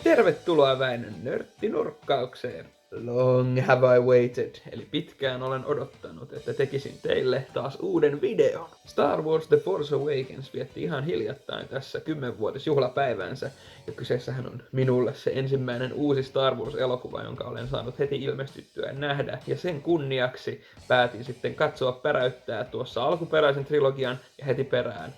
Tervetuloa Väinön nörttinurkkaukseen. Long have I waited, eli pitkään olen odottanut, että tekisin teille taas uuden videon. Star Wars The Force Awakens vietti ihan hiljattain tässä 10-vuotisjuhlapäivänsä, ja kyseessähän on minulle se ensimmäinen uusi Star Wars-elokuva, jonka olen saanut heti ilmestyttyä nähdä, ja sen kunniaksi päätin sitten katsoa päräyttää tuossa alkuperäisen trilogian ja heti perään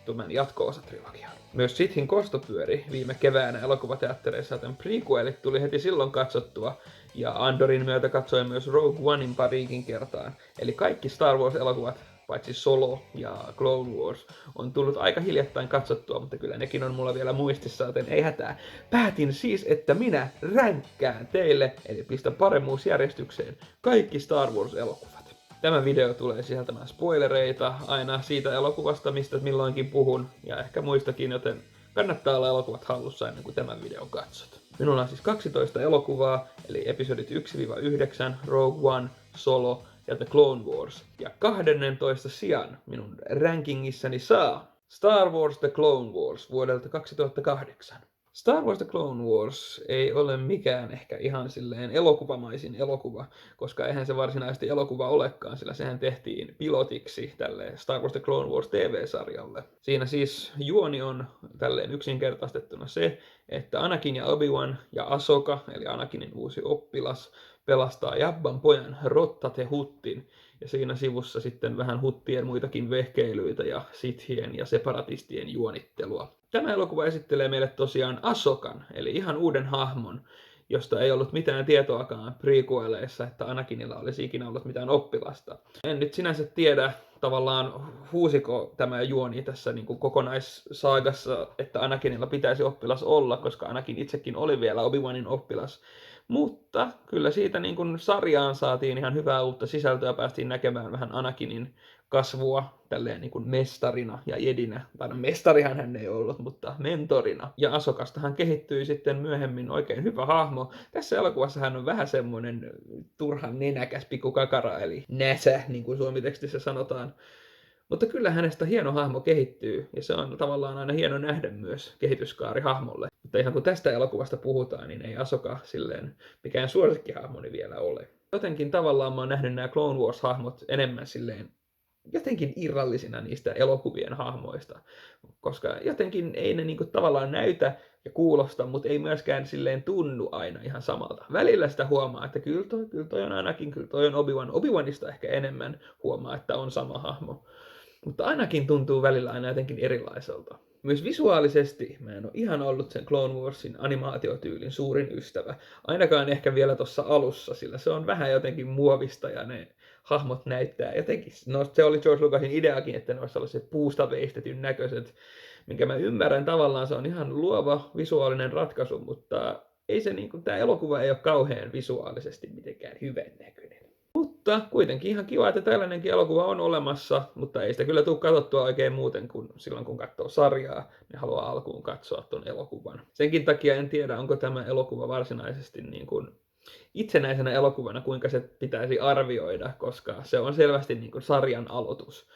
tämän jatko-osatrilogian. Myös Sithin kostopyöri viime keväänä elokuvateattereissa, joten prequelit tuli heti silloin katsottua, ja Andorin myötä katsoin myös Rogue Onein pariikin kertaan. Eli kaikki Star Wars-elokuvat, paitsi Solo ja Clone Wars, on tullut aika hiljattain katsottua, mutta kyllä nekin on mulla vielä muistissa, joten ei hätää. Päätin siis, että minä ränkkään teille, eli pistän paremmuusjärjestykseen, kaikki Star Wars-elokuvat. Tämä video tulee sisältämään spoilereita aina siitä elokuvasta, mistä milloinkin puhun, ja ehkä muistakin, joten kannattaa olla elokuvat hallussa ennen kuin tämän videon katsot. Minulla on siis 12 elokuvaa, eli episodit 1-9, Rogue One, Solo ja The Clone Wars. Ja 12 sijan minun rankingissani saa Star Wars The Clone Wars vuodelta 2008. Star Wars The Clone Wars ei ole mikään ehkä ihan silleen elokuvamaisin elokuva, koska eihän se varsinaisesti elokuva olekaan, sillä sehän tehtiin pilotiksi tälle Star Wars The Clone Wars TV-sarjalle. Siinä siis juoni on tälleen yksinkertaistettuna se, että Anakin ja Obi-Wan ja Ahsoka, eli Anakinin uusi oppilas, pelastaa Jabban pojan Rotta the Huttin, ja siinä sivussa sitten vähän Huttien muitakin vehkeilyitä ja Sithien ja separatistien juonittelua. Tämä elokuva esittelee meille tosiaan Ahsokan, eli ihan uuden hahmon, josta ei ollut mitään tietoakaan prequeleissa, että Anakinilla olisi ikinä ollut mitään oppilasta. En nyt sinänsä tiedä tavallaan huusiko tämä juoni tässä niin kuin kokonaissaagassa, että Anakinilla pitäisi oppilas olla, koska Anakin itsekin oli vielä Obi-Wanin oppilas. Mutta kyllä siitä niin kuin sarjaan saatiin ihan hyvää uutta sisältöä, päästiin näkemään vähän Anakinin kasvua tälleen niin kuin mestarina ja jedinä. Tai no, mestarihan hän ei ollut, mutta mentorina. Ja Ahsokastahan kehittyi sitten myöhemmin oikein hyvä hahmo. Tässä elokuvassa hän on vähän semmoinen turhan nenäkäs pikkukakara, eli näsä, niin kuin suomitekstissä sanotaan. Mutta kyllä hänestä hieno hahmo kehittyy, ja se on tavallaan aina hieno nähdä myös kehityskaari hahmolle. Mutta ihan kun tästä elokuvasta puhutaan, niin ei Ahsoka silleen mikään suosikkihahmoni vielä ole. Jotenkin tavallaan mä oon nähnyt nämä Clone Wars-hahmot enemmän silleen jotenkin irrallisina niistä elokuvien hahmoista, koska jotenkin ei ne niinku tavallaan näytä ja kuulosta, mutta ei myöskään silleen tunnu aina ihan samalta. Välillä sitä huomaa, että kyllä toi on Anakin, kyllä toi on Obi-Wan. Obi-Wanista ehkä enemmän huomaa, että on sama hahmo. Mutta ainakin tuntuu välillä aina jotenkin erilaiselta. Myös visuaalisesti mä en ole ihan ollut sen Clone Warsin animaatiotyylin suurin ystävä. Ainakaan ehkä vielä tuossa alussa, sillä se on vähän jotenkin muovista ja ne hahmot näyttää jotenkin. No se oli George Lucasin ideakin, että ne olisi sellaiset puusta veistetyn näköiset, minkä mä ymmärrän tavallaan, se on ihan luova visuaalinen ratkaisu, mutta ei se niin kuin, tämä elokuva ei ole kauhean visuaalisesti mitenkään hyvän näköinen. Mutta kuitenkin ihan kiva, että tällainenkin elokuva on olemassa, mutta ei sitä kyllä tule katsottua oikein muuten kuin silloin, kun katsoo sarjaa, niin haluaa alkuun katsoa ton elokuvan. Senkin takia en tiedä, onko tämä elokuva varsinaisesti niin kuin itsenäisenä elokuvana, kuinka se pitäisi arvioida, koska se on selvästi niin kuin sarjan aloitus.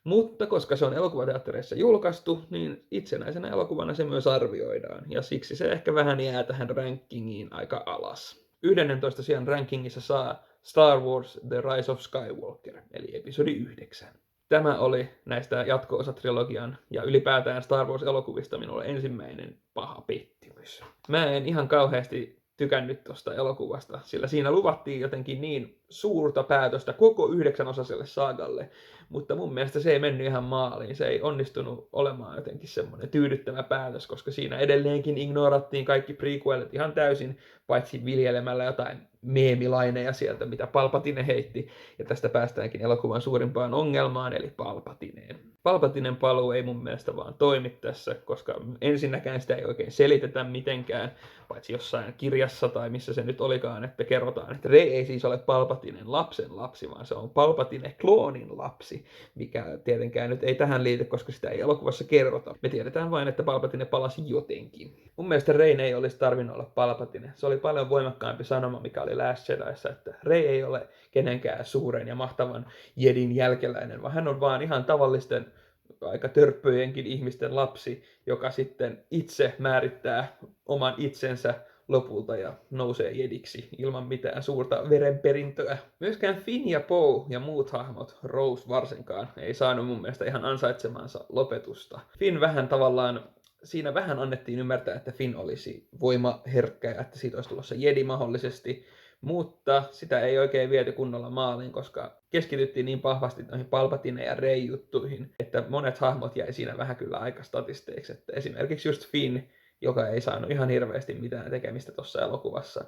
Mutta koska se on elokuvateattereissa julkaistu, niin itsenäisenä elokuvana se myös arvioidaan, ja siksi se ehkä vähän jää tähän rankingiin aika alas. 11 sijan rankingissa saa Star Wars The Rise of Skywalker, eli episodi 9. Tämä oli näistä jatko-osatrilogian ja ylipäätään Star Wars-elokuvista minulle ensimmäinen paha pettymys. Mä en ihan kauheasti tykännyt tuosta elokuvasta, sillä siinä luvattiin jotenkin niin suurta päätöstä koko 9-osaiselle saagalle, mutta mun mielestä se ei mennyt ihan maaliin. Se ei onnistunut olemaan jotenkin semmoinen tyydyttävä päätös, koska siinä edelleenkin ignorattiin kaikki prequelit ihan täysin, paitsi viljelemällä jotain meemilaineja sieltä, mitä Palpatine heitti. Ja tästä päästäänkin elokuvan suurimpaan ongelmaan, eli Palpatineen. Palpatinen paluu ei mun mielestä vaan toimi tässä, koska ensinnäkään sitä ei oikein selitetä mitenkään, paitsi jossain kirjassa tai missä se nyt olikaan, että kerrotaan, että Rey ei siis ole Palpatinen lapsen lapsi, vaan se on Palpatine kloonin lapsi, mikä tietenkään nyt ei tähän liity, koska sitä ei elokuvassa kerrota. Me tiedetään vain, että Palpatine palasi jotenkin. Mun mielestä Reyn ei olisi tarvinnut olla Palpatine. Se oli paljon voimakkaampi sanoma, mikä oli Last Jediissa, että Rey ei ole kenenkään suuren ja mahtavan jedin jälkeläinen, vaan hän on vaan ihan tavallisten aika törppöjenkin ihmisten lapsi, joka sitten itse määrittää oman itsensä lopulta ja nousee jediksi ilman mitään suurta verenperintöä. Myöskään Finn ja Poe ja muut hahmot, Rose varsinkaan, ei saanut mun mielestä ihan ansaitsemansa lopetusta. Finn vähän tavallaan, siinä vähän annettiin ymmärtää, että Finn olisi voimaherkkä ja että siitä olisi tulossa jedi mahdollisesti, mutta sitä ei oikein viety kunnolla maaliin, koska keskityttiin niin vahvasti noihin Palpatine ja Rey-juttuihin, että monet hahmot jäi siinä vähän kyllä aika statisteiksi. Että esimerkiksi just Finn, joka ei saanut ihan hirveästi mitään tekemistä tuossa elokuvassa,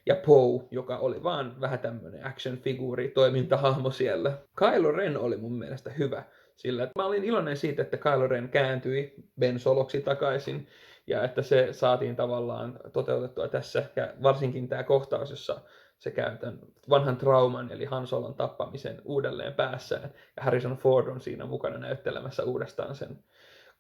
ja Poe, joka oli vaan vähän tämmönen action-figuuri, toimintahahmo siellä. Kylo Ren oli mun mielestä hyvä, sillä mä olin iloinen siitä, että Kylo Ren kääntyi Ben Soloksi takaisin, ja että se saatiin tavallaan toteutettua tässä, ja varsinkin tämä kohtaus, jossa se käy tämän vanhan trauman, eli Han Solon tappamisen uudelleen päässään, ja Harrison Ford on siinä mukana näyttelemässä uudestaan sen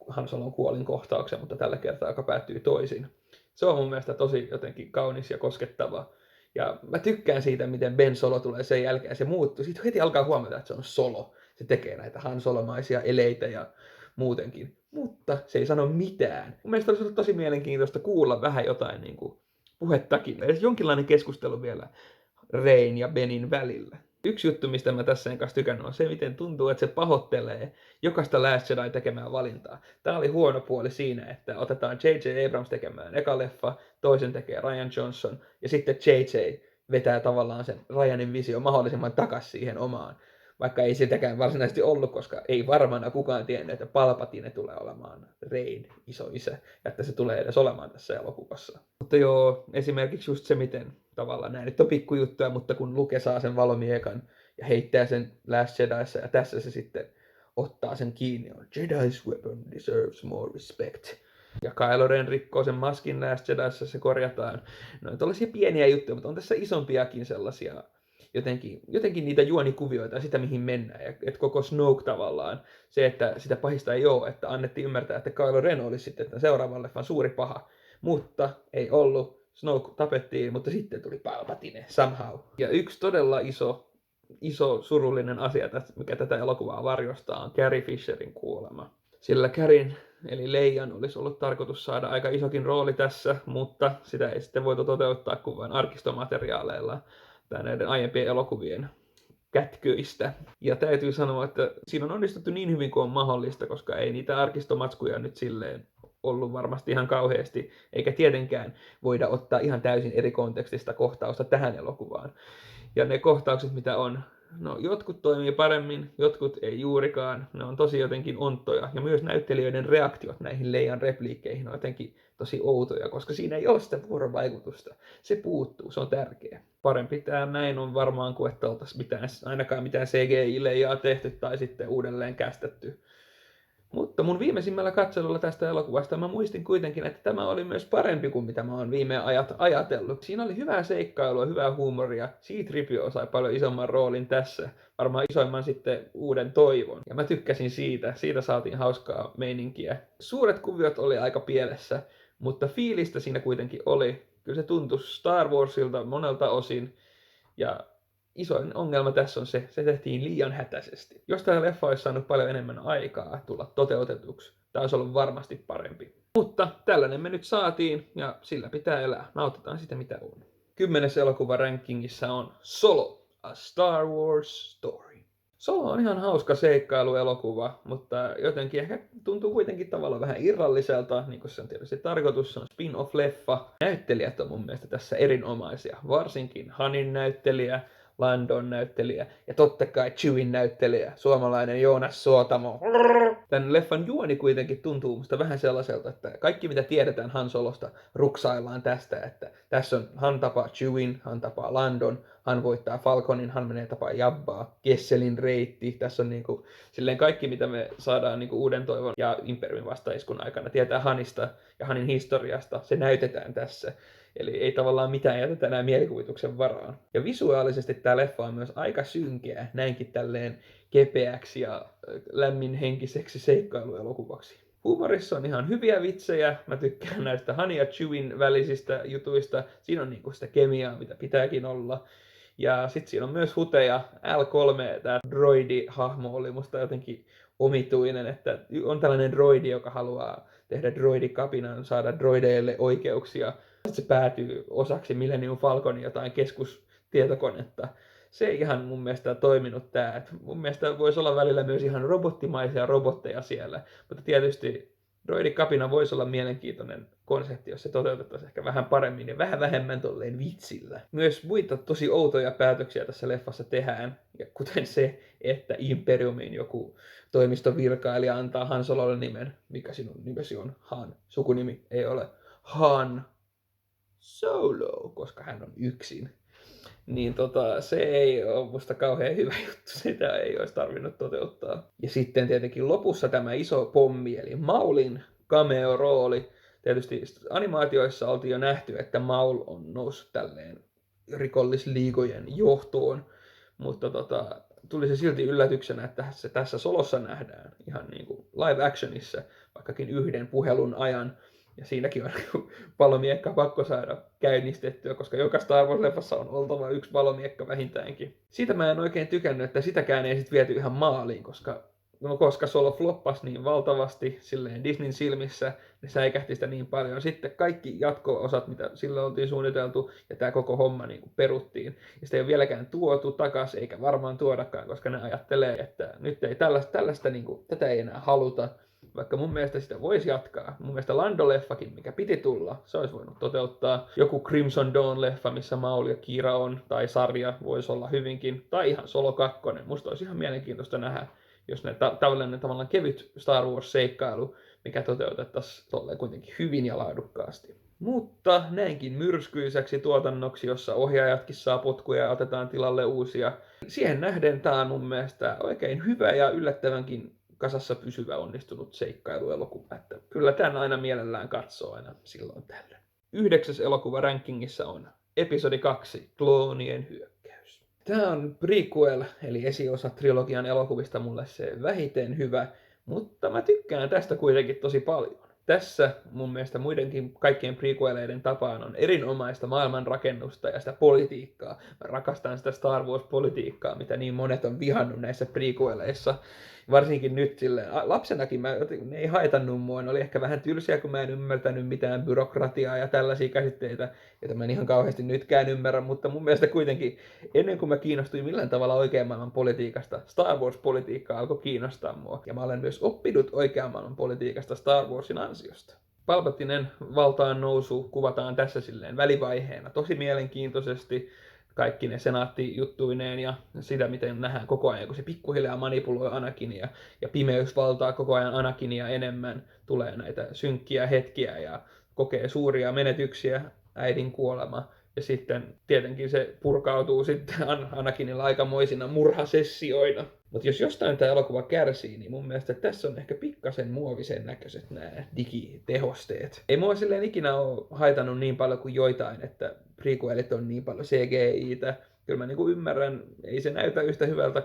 Han Solon kuolin kohtauksen, mutta tällä kertaa joka päättyy toisin. Se on mun mielestä tosi jotenkin kaunis ja koskettava. Ja mä tykkään siitä, miten Ben Solo tulee sen jälkeen, se muuttuu. Siitä heti alkaa huomata, että se on Solo. Se tekee näitä Han Solomaisia eleitä ja muutenkin. Mutta se ei sano mitään. Mun mielestä olisi ollut tosi mielenkiintoista kuulla vähän jotain niin kuin puhettakin. Edes jonkinlainen keskustelu vielä Reyn ja Benin välillä. Yksi juttu, mistä mä tässä en kanssa tykännyt, on se, miten tuntuu, että se pahoittelee jokaista Last Jedi tekemään valintaa. Tää oli huono puoli siinä, että otetaan J.J. Abrams tekemään eka leffa, toisen tekee Rian Johnson, ja sitten J.J. vetää tavallaan sen Ryanin visio mahdollisimman takas siihen omaan. Vaikka ei sitäkään varsinaisesti ollut, koska ei varmana kukaan tiennyt, että Palpatine tulee olemaan Reyn isoisä, ja että se tulee edes olemaan tässä elokuvassa. Mutta joo, esimerkiksi just se, miten tavallaan nämä nyt on pikkujuttuja, mutta kun Luke saa sen valomiekan ja heittää sen Last Jediissa, ja tässä se sitten ottaa sen kiinni, on Jedi's weapon deserves more respect. Ja Kylo Ren rikkoo sen maskin Last Jediissa, se korjataan. No tällaisia pieniä juttuja, mutta on tässä isompiakin sellaisia jotenkin niitä juonikuvioita ja sitä mihin mennään. Ja että koko Snoke tavallaan, se että sitä pahista ei ole, että annettiin ymmärtää, että Kylo Ren olisi sitten tämän seuraavan leffan suuri paha. Mutta ei ollut. Snoke tapettiin, mutta sitten tuli Palpatine somehow. Ja yksi todella iso surullinen asia, mikä tätä elokuvaa varjostaa, on Carrie Fisherin kuolema. Sillä Carrien, eli Leijan, olisi ollut tarkoitus saada aika isokin rooli tässä, mutta sitä ei sitten voitu toteuttaa kuin vain arkistomateriaaleilla tai näiden aiempien elokuvien kätköistä. Ja täytyy sanoa, että siinä on onnistuttu niin hyvin kuin on mahdollista, koska ei niitä arkistomatskuja nyt silleen ollut varmasti ihan kauheasti, eikä tietenkään voida ottaa ihan täysin eri kontekstista kohtausta tähän elokuvaan. Ja ne kohtaukset, mitä on, no jotkut toimii paremmin, jotkut ei juurikaan, ne on tosi jotenkin onttoja. Ja myös näyttelijöiden reaktiot näihin Leijan repliikkeihin on jotenkin tosi outoja, koska siinä ei ole sitä vuorovaikutusta. Se puuttuu, se on tärkeä. Parempi tämä näin on varmaan kuin, että oltaisiin ainakaan mitään CGI-leijaa tehty tai sitten uudelleen kästetty. Mutta mun viimeisimmällä katselulla tästä elokuvasta mä muistin kuitenkin, että tämä oli myös parempi kuin mitä mä oon viime ajat ajatellut. Siinä oli hyvää seikkailua, hyvää huumoria. C-3PO sai paljon isomman roolin tässä. Varmaan isoimman sitten uuden toivon. Ja mä tykkäsin siitä. Siitä saatiin hauskaa meininkiä. Suuret kuviot oli aika pielessä, mutta fiilistä siinä kuitenkin oli. Kyllä se tuntui Star Warsilta monelta osin. Ja isoin ongelma tässä on se tehtiin liian hätäisesti. Jos tämä leffa olisi saanut paljon enemmän aikaa tulla toteutetuksi, tämä olisi ollut varmasti parempi. Mutta tällainen me nyt saatiin ja sillä pitää elää. Nautitaan sitä mitä on. 10. elokuva rankingissa on Solo, A Star Wars Story. Solo on ihan hauska seikkailuelokuva, mutta jotenkin ehkä tuntuu kuitenkin tavallaan vähän irralliselta, niin kuin se on tietysti tarkoitus, se on spin-off-leffa. Näyttelijät on mun mielestä tässä erinomaisia, varsinkin Hanin näyttelijä, Landon näyttelijä ja totta kai Chewin näyttelijä, suomalainen Joonas Suotamo. Tämän leffan juoni kuitenkin tuntuu musta vähän sellaiselta, että kaikki mitä tiedetään Han Solosta ruksaillaan tästä, että tässä on Han tapaa Chewin, Han tapaa Landon, Han voittaa Falconin, Han menee tapaa Jabbaa, Kesselin reitti, tässä on niinku silleen kaikki mitä me saadaan niinku Uuden toivon ja Imperiumin vastaiskun aikana tietää Hanista ja Hanin historiasta, se näytetään tässä. Eli ei tavallaan mitään jätetä enää mielikuvituksen varaan. Ja visuaalisesti tämä leffa on myös aika synkeä, näinkin tälleen kepeäksi ja lämminhenkiseksi seikkailuelokuvaksi. Huumorissa on ihan hyviä vitsejä, mä tykkään näistä Han ja Chewin välisistä jutuista, siinä on niinku sitä kemiaa, mitä pitääkin olla. Ja sitten siinä on myös huteja, L3, tämä droidi-hahmo oli musta jotenkin omituinen, että on tällainen droidi, joka haluaa tehdä droidikapinan, saada droideille oikeuksia. Sitten se päätyy osaksi Millennium Falconin jotain keskustietokonetta. Se ei ihan mun mielestä toiminut tää. Et mun mielestä voisi olla välillä myös ihan robottimaisia robotteja siellä, mutta tietysti droidikapina voisi olla mielenkiintoinen konsepti, jos se toteutettaisiin ehkä vähän paremmin ja vähän vähemmän tolleen vitsillä. Myös muita tosi outoja päätöksiä tässä leffassa tehdään, ja kuten se, että Imperiumin joku toimistovirkailija antaa Han Sololle nimen. Mikä sinun nimesi on? Han. Sukunimi ei ole Han Solo, koska hän on yksin. Niin se ei ole musta kauhean hyvä juttu, sitä ei olisi tarvinnut toteuttaa. Ja sitten tietenkin lopussa tämä iso pommi, eli Maulin cameo-rooli. Tietysti animaatioissa oltiin jo nähty, että Maul on noussut tälleen rikollisliigojen johtoon, mutta tuli se silti yllätyksenä, että se tässä Solossa nähdään ihan niin kuin live actionissa, vaikkakin yhden puhelun ajan. Ja siinäkin on palomiekka pakko saada käynnistettyä, koska joka Star Wars-leffassa on oltava yksi palomiekka vähintäänkin. Siitä mä en oikein tykännyt, että sitäkään ei sitten viety ihan maaliin, koska Solo floppasi niin valtavasti silleen Disneyn silmissä, ne säikähti sitä niin paljon. Sitten kaikki jatko-osat, mitä sillä oltiin suunniteltu, ja tämä koko homma niin kuin peruttiin. Ja sitä ei ole vieläkään tuotu takaisin, eikä varmaan tuodakaan, koska ne ajattelee, että nyt ei tällaista niin kuin, tätä ei enää haluta. Vaikka mun mielestä sitä voisi jatkaa. Mun mielestä Lando-leffakin, mikä piti tulla, se olisi voinut toteuttaa. Joku Crimson Dawn-leffa, missä Maul ja Kira on, tai sarja voisi olla hyvinkin. Tai ihan Solo 2. Musta olisi ihan mielenkiintoista nähdä, jos ne tällainen tavallaan kevyt Star Wars-seikkailu, mikä toteutettaisiin tolleen kuitenkin hyvin ja laadukkaasti. Mutta näinkin myrskyiseksi tuotannoksi, jossa ohjaajatkin saa potkuja ja otetaan tilalle uusia. Siihen nähden tää on mun mielestä oikein hyvä ja yllättävänkin kasassa pysyvä onnistunut seikkailuelokuva, että kyllä tämän aina mielellään katsoo aina silloin tällöin. 9. elokuva rankingissa on episodi 2, Kloonien hyökkäys. Tämä on prequel, eli esiosa trilogian elokuvista mulle se vähiten hyvä, mutta mä tykkään tästä kuitenkin tosi paljon. Tässä mun mielestä muidenkin kaikkien prequeleiden tapaan on erinomaista maailmanrakennusta ja sitä politiikkaa. Mä rakastan sitä Star Wars-politiikkaa, mitä niin monet on vihannut näissä prequeleissa. Varsinkin nyt silleen, lapsenakin ne ei haitannut mua, ne oli ehkä vähän tylsiä, kun mä en ymmärtänyt mitään byrokratiaa ja tällaisia käsitteitä, joita mä en ihan kauheasti nytkään ymmärrä, mutta mun mielestä kuitenkin ennen kuin mä kiinnostuin millään tavalla oikean maailman politiikasta, Star Wars-politiikka alkoi kiinnostaa mua, ja mä olen myös oppinut oikean maailman politiikasta Star Warsin ansiosta. Palpatinen valtaan nousu kuvataan tässä silleen välivaiheena tosi mielenkiintoisesti, kaikki ne senaattijuttuineen ja sitä, miten nähdään koko ajan, kun se pikkuhiljaa manipuloi Anakinia ja pimeys valtaa koko ajan Anakinia enemmän, tulee näitä synkkiä hetkiä ja kokee suuria menetyksiä, äidin kuolema. Ja sitten tietenkin se purkautuu sitten Anakinilla aikamoisina murhasessioina. Mutta jos jostain tämä elokuva kärsii, niin mun mielestä tässä on ehkä pikkasen muovisen näköiset nämä digitehosteet. Ei mua silleen ikinä ole haitannut niin paljon kuin joitain, että prequelit on niin paljon CGI-tä. Kyllä mä niinku ymmärrän, ei se näytä yhtä hyvältä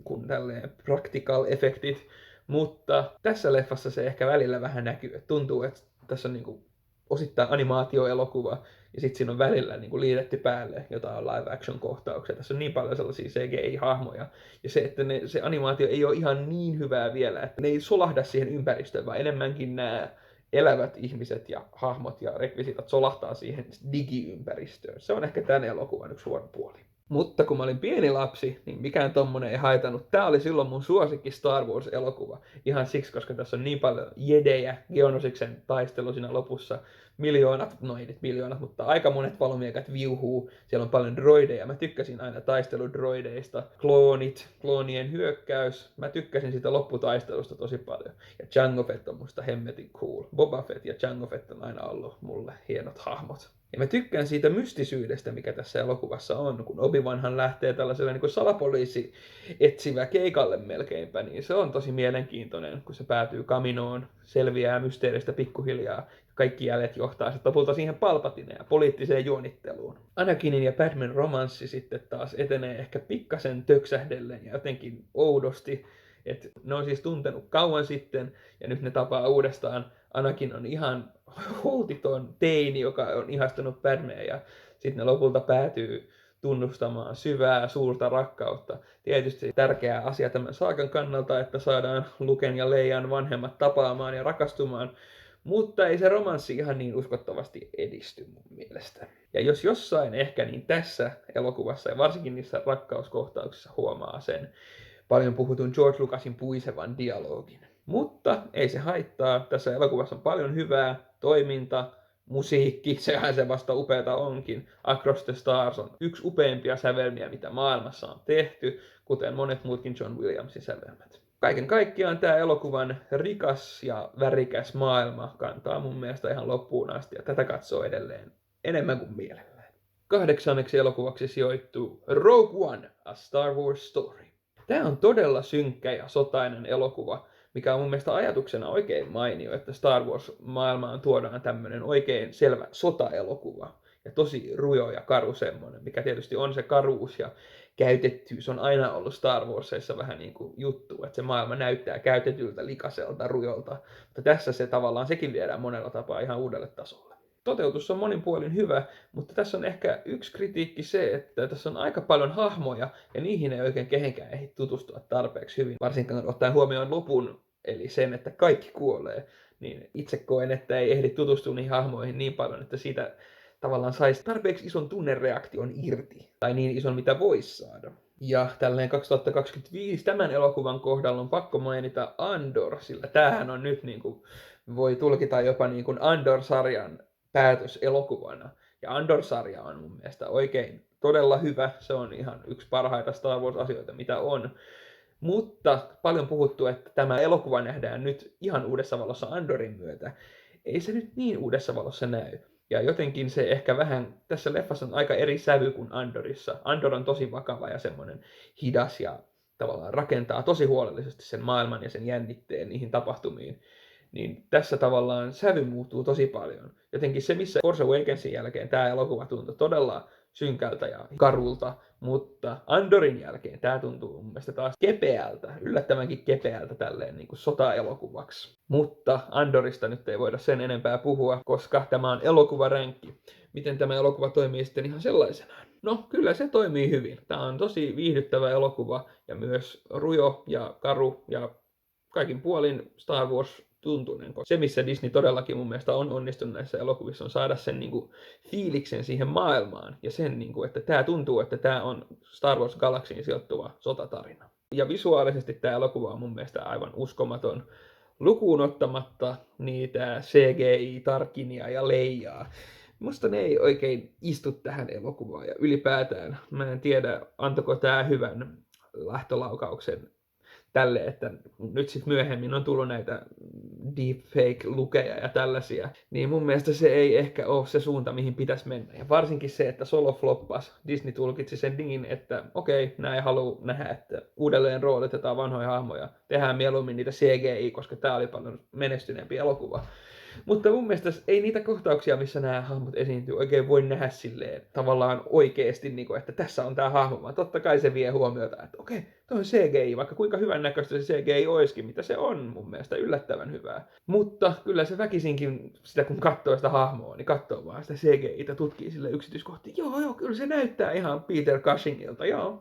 kuin tälleen practical effektit, mutta tässä leffassa se ehkä välillä vähän näkyy. Et tuntuu, että tässä on niinku osittain animaatioelokuva, ja sitten siinä on välillä niin kuin liitetty päälle jotain live action kohtauksia. Tässä on niin paljon sellaisia CGI-hahmoja. Ja se, että se animaatio ei ole ihan niin hyvää vielä, että ne ei solahda siihen ympäristöön, vaan enemmänkin nämä elävät ihmiset ja hahmot ja rekvisiitat solahtaa siihen digiympäristöön. Se on ehkä tämän elokuvan yksi huono puoli. Mutta kun mä olin pieni lapsi, niin mikään tommonen ei haitannut. Tää oli silloin mun suosikki Star Wars-elokuva. Ihan siksi, koska tässä on niin paljon jedejä, Geonosiksen taistelu siinä lopussa. Miljoonat, no ei nyt miljoonat, mutta aika monet valomiekat viuhuu. Siellä on paljon droideja. Mä tykkäsin aina taisteludroideista. Kloonit, kloonien hyökkäys. Mä tykkäsin sitä lopputaistelusta tosi paljon. Ja Jango Fett on musta hemmetin cool. Boba Fett ja Jango Fett on aina ollut mulle hienot hahmot. Ja mä tykkään siitä mystisyydestä, mikä tässä elokuvassa on, kun Obi-Wanhan lähtee tällaiselle niin kuin salapoliisi etsivä keikalle melkeinpä, niin se on tosi mielenkiintoinen, kun se päätyy Kaminoon, selviää mysteeristä pikkuhiljaa, ja kaikki jäljet johtaa sitten lopulta siihen Palpatineen ja poliittiseen juonitteluun. Anakinin ja Padmen romanssi sitten taas etenee ehkä pikkasen töksähdellen ja jotenkin oudosti, että ne on siis tuntenut kauan sitten, ja nyt ne tapaa uudestaan. Anakin on ihan holtiton teini, joka on ihastunut Padmeen, ja sitten ne lopulta päätyy tunnustamaan syvää, suurta rakkautta. Tietysti tärkeä asia tämän saakan kannalta, että saadaan Luken ja Leian vanhemmat tapaamaan ja rakastumaan, mutta ei se romanssi ihan niin uskottavasti edisty mun mielestä. Ja jos jossain ehkä, niin tässä elokuvassa ja varsinkin niissä rakkauskohtauksissa huomaa sen paljon puhutun George Lucasin puisevan dialogin. Mutta ei se haittaa, tässä elokuvassa on paljon hyvää, toiminta, musiikki, sehän se vasta upeata onkin. Across the Stars on yksi upeimpia sävelmiä, mitä maailmassa on tehty, kuten monet muutkin John Williamsin sävelmät. Kaiken kaikkiaan tämä elokuvan rikas ja värikäs maailma kantaa mun mielestä ihan loppuun asti, ja tätä katsoo edelleen enemmän kuin mielellään. 8. elokuvaksi sijoittuu Rogue One, A Star Wars Story. Tämä on todella synkkä ja sotainen elokuva, mikä on mun mielestä ajatuksena oikein mainio, että Star Wars-maailmaan tuodaan tämmöinen oikein selvä sotaelokuva. Ja tosi rujo ja karu semmoinen, mikä tietysti on se karuus ja käytettyys on aina ollut Star Warsissa vähän niin kuin juttu, että se maailma näyttää käytetyltä, likaselta, rujolta. Mutta tässä se tavallaan sekin viedään monella tapaa ihan uudelle tasolle. Toteutus on monin puolin hyvä, mutta tässä on ehkä yksi kritiikki se, että tässä on aika paljon hahmoja ja niihin ei oikein kehenkään ehdi tutustua tarpeeksi hyvin. Varsinkaan ottaen huomioon lopun, eli sen, että kaikki kuolee, niin itse koen, että ei ehdi tutustua niihin hahmoihin niin paljon, että siitä tavallaan saisi tarpeeksi ison tunnereaktion irti, tai niin ison mitä voisi saada. Ja tälleen 2025 tämän elokuvan kohdalla on pakko mainita Andor, sillä tämähän on nyt niin kuin, voi tulkita jopa niin kuin Andor-sarjan päätöselokuvana. Ja Andor-sarja on mun mielestä oikein todella hyvä. Se on ihan yksi parhaita Star Wars-asioita, mitä on. Mutta paljon puhuttu, että tämä elokuva nähdään nyt ihan uudessa valossa Andorin myötä. Ei se nyt niin uudessa valossa näy. Ja jotenkin se ehkä vähän, tässä leffassa on aika eri sävy kuin Andorissa. Andor on tosi vakava ja semmoinen hidas ja tavallaan rakentaa tosi huolellisesti sen maailman ja sen jännitteen niihin tapahtumiin. Niin tässä tavallaan sävy muuttuu tosi paljon. Jotenkin se, missä Force Awakensin jälkeen tämä elokuva tuntui todella synkältä ja karulta, mutta Andorin jälkeen tämä tuntuu mun mielestä taas kepeältä, yllättävänkin kepeältä tälleen niin kuin sota-elokuvaksi. Mutta Andorista nyt ei voida sen enempää puhua, koska tämä on elokuvaränkki. Miten tämä elokuva toimii sitten ihan sellaisenaan? No, kyllä se toimii hyvin. Tämä on tosi viihdyttävä elokuva ja myös rujo ja karu ja kaikin puolin Star Wars tuntunen. Se, missä Disney todellakin mun mielestä on onnistunut näissä elokuvissa, on saada sen niin kuin, fiiliksen siihen maailmaan. Ja sen, niin kuin, että tämä tuntuu, että tämä on Star Wars Galaxyin sijoittuva sotatarina. Ja visuaalisesti tämä elokuva on mun mielestä aivan uskomaton. Lukuun ottamatta niitä CGI-Tarkinia ja Leiaa. Musta ne ei oikein istu tähän elokuvaan. Ja ylipäätään mä en tiedä, antako tämä hyvän lähtölaukauksen tälle, että nyt sitten myöhemmin on tullut näitä deepfake-lukeja ja tällaisia, niin mun mielestä se ei ehkä ole se suunta, mihin pitäisi mennä. Ja varsinkin se, että Solo floppas, Disney tulkitsi sen niin, että okei, nämä ei halua nähdä, että uudelleen roolitetaan vanhoja hahmoja, tehdään mieluummin niitä CGI, koska tämä oli paljon menestyneempi elokuva. Mutta mun mielestä ei niitä kohtauksia, missä nämä hahmot esiintyy, oikein voi nähdä silleen tavallaan oikeasti, niin kuin, että tässä on tämä hahmo, vaan totta kai se vie huomiota, että okei, toi on CGI, vaikka kuinka hyvän näköistä se CGI olisikin, mitä se on mun mielestä yllättävän hyvää. Mutta kyllä se väkisinkin, sitä kun katsoo sitä hahmoa, niin katsoo vaan sitä CGI-tä, tutkii sille yksityiskohtia. Joo, kyllä se näyttää ihan Peter Cushingilta, joo.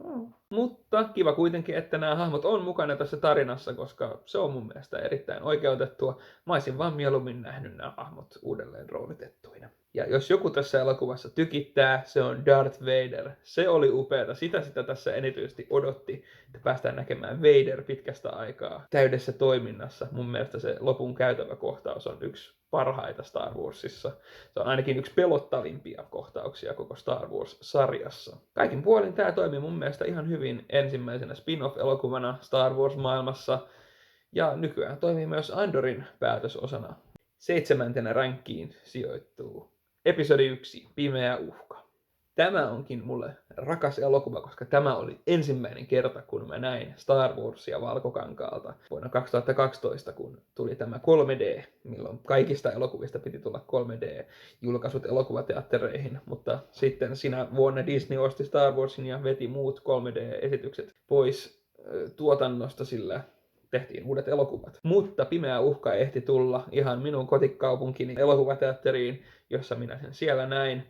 Mutta kiva kuitenkin, että nämä hahmot on mukana tässä tarinassa, koska se on mun mielestä erittäin oikeutettua. Mä olisin vaan mieluummin nähnyt nämä hahmot uudelleen roolitettuina. Ja jos joku tässä elokuvassa tykittää, se on Darth Vader. Se oli upeata. Sitä tässä erityisesti odotti, että päästään näkemään Vader pitkästä aikaa täydessä toiminnassa. Mun mielestä se lopun käytävä kohtaus on yksi parhaita Star Warsissa. Se on ainakin yksi pelottavimpia kohtauksia koko Star Wars-sarjassa. Kaikin puolin tämä toimii mun mielestä ihan hyvin ensimmäisenä spin-off-elokuvana Star Wars-maailmassa. Ja nykyään toimii myös Andorin päätösosana. 7. rankkiin sijoittuu episodi 1, Pimeä uhka. Tämä onkin mulle rakas elokuva, koska tämä oli ensimmäinen kerta, kun mä näin Star Warsia valkokankaalta vuonna 2012, kun tuli tämä 3D, milloin kaikista elokuvista piti tulla 3D-julkaisut elokuvateattereihin, mutta sitten sinä vuonna Disney osti Star Warsin ja veti muut 3D-esitykset pois tuotannosta, sillä tehtiin uudet elokuvat. Mutta Pimeä uhka ehti tulla ihan minun kotikaupunkini elokuvateatteriin, jossa minä sen siellä näin.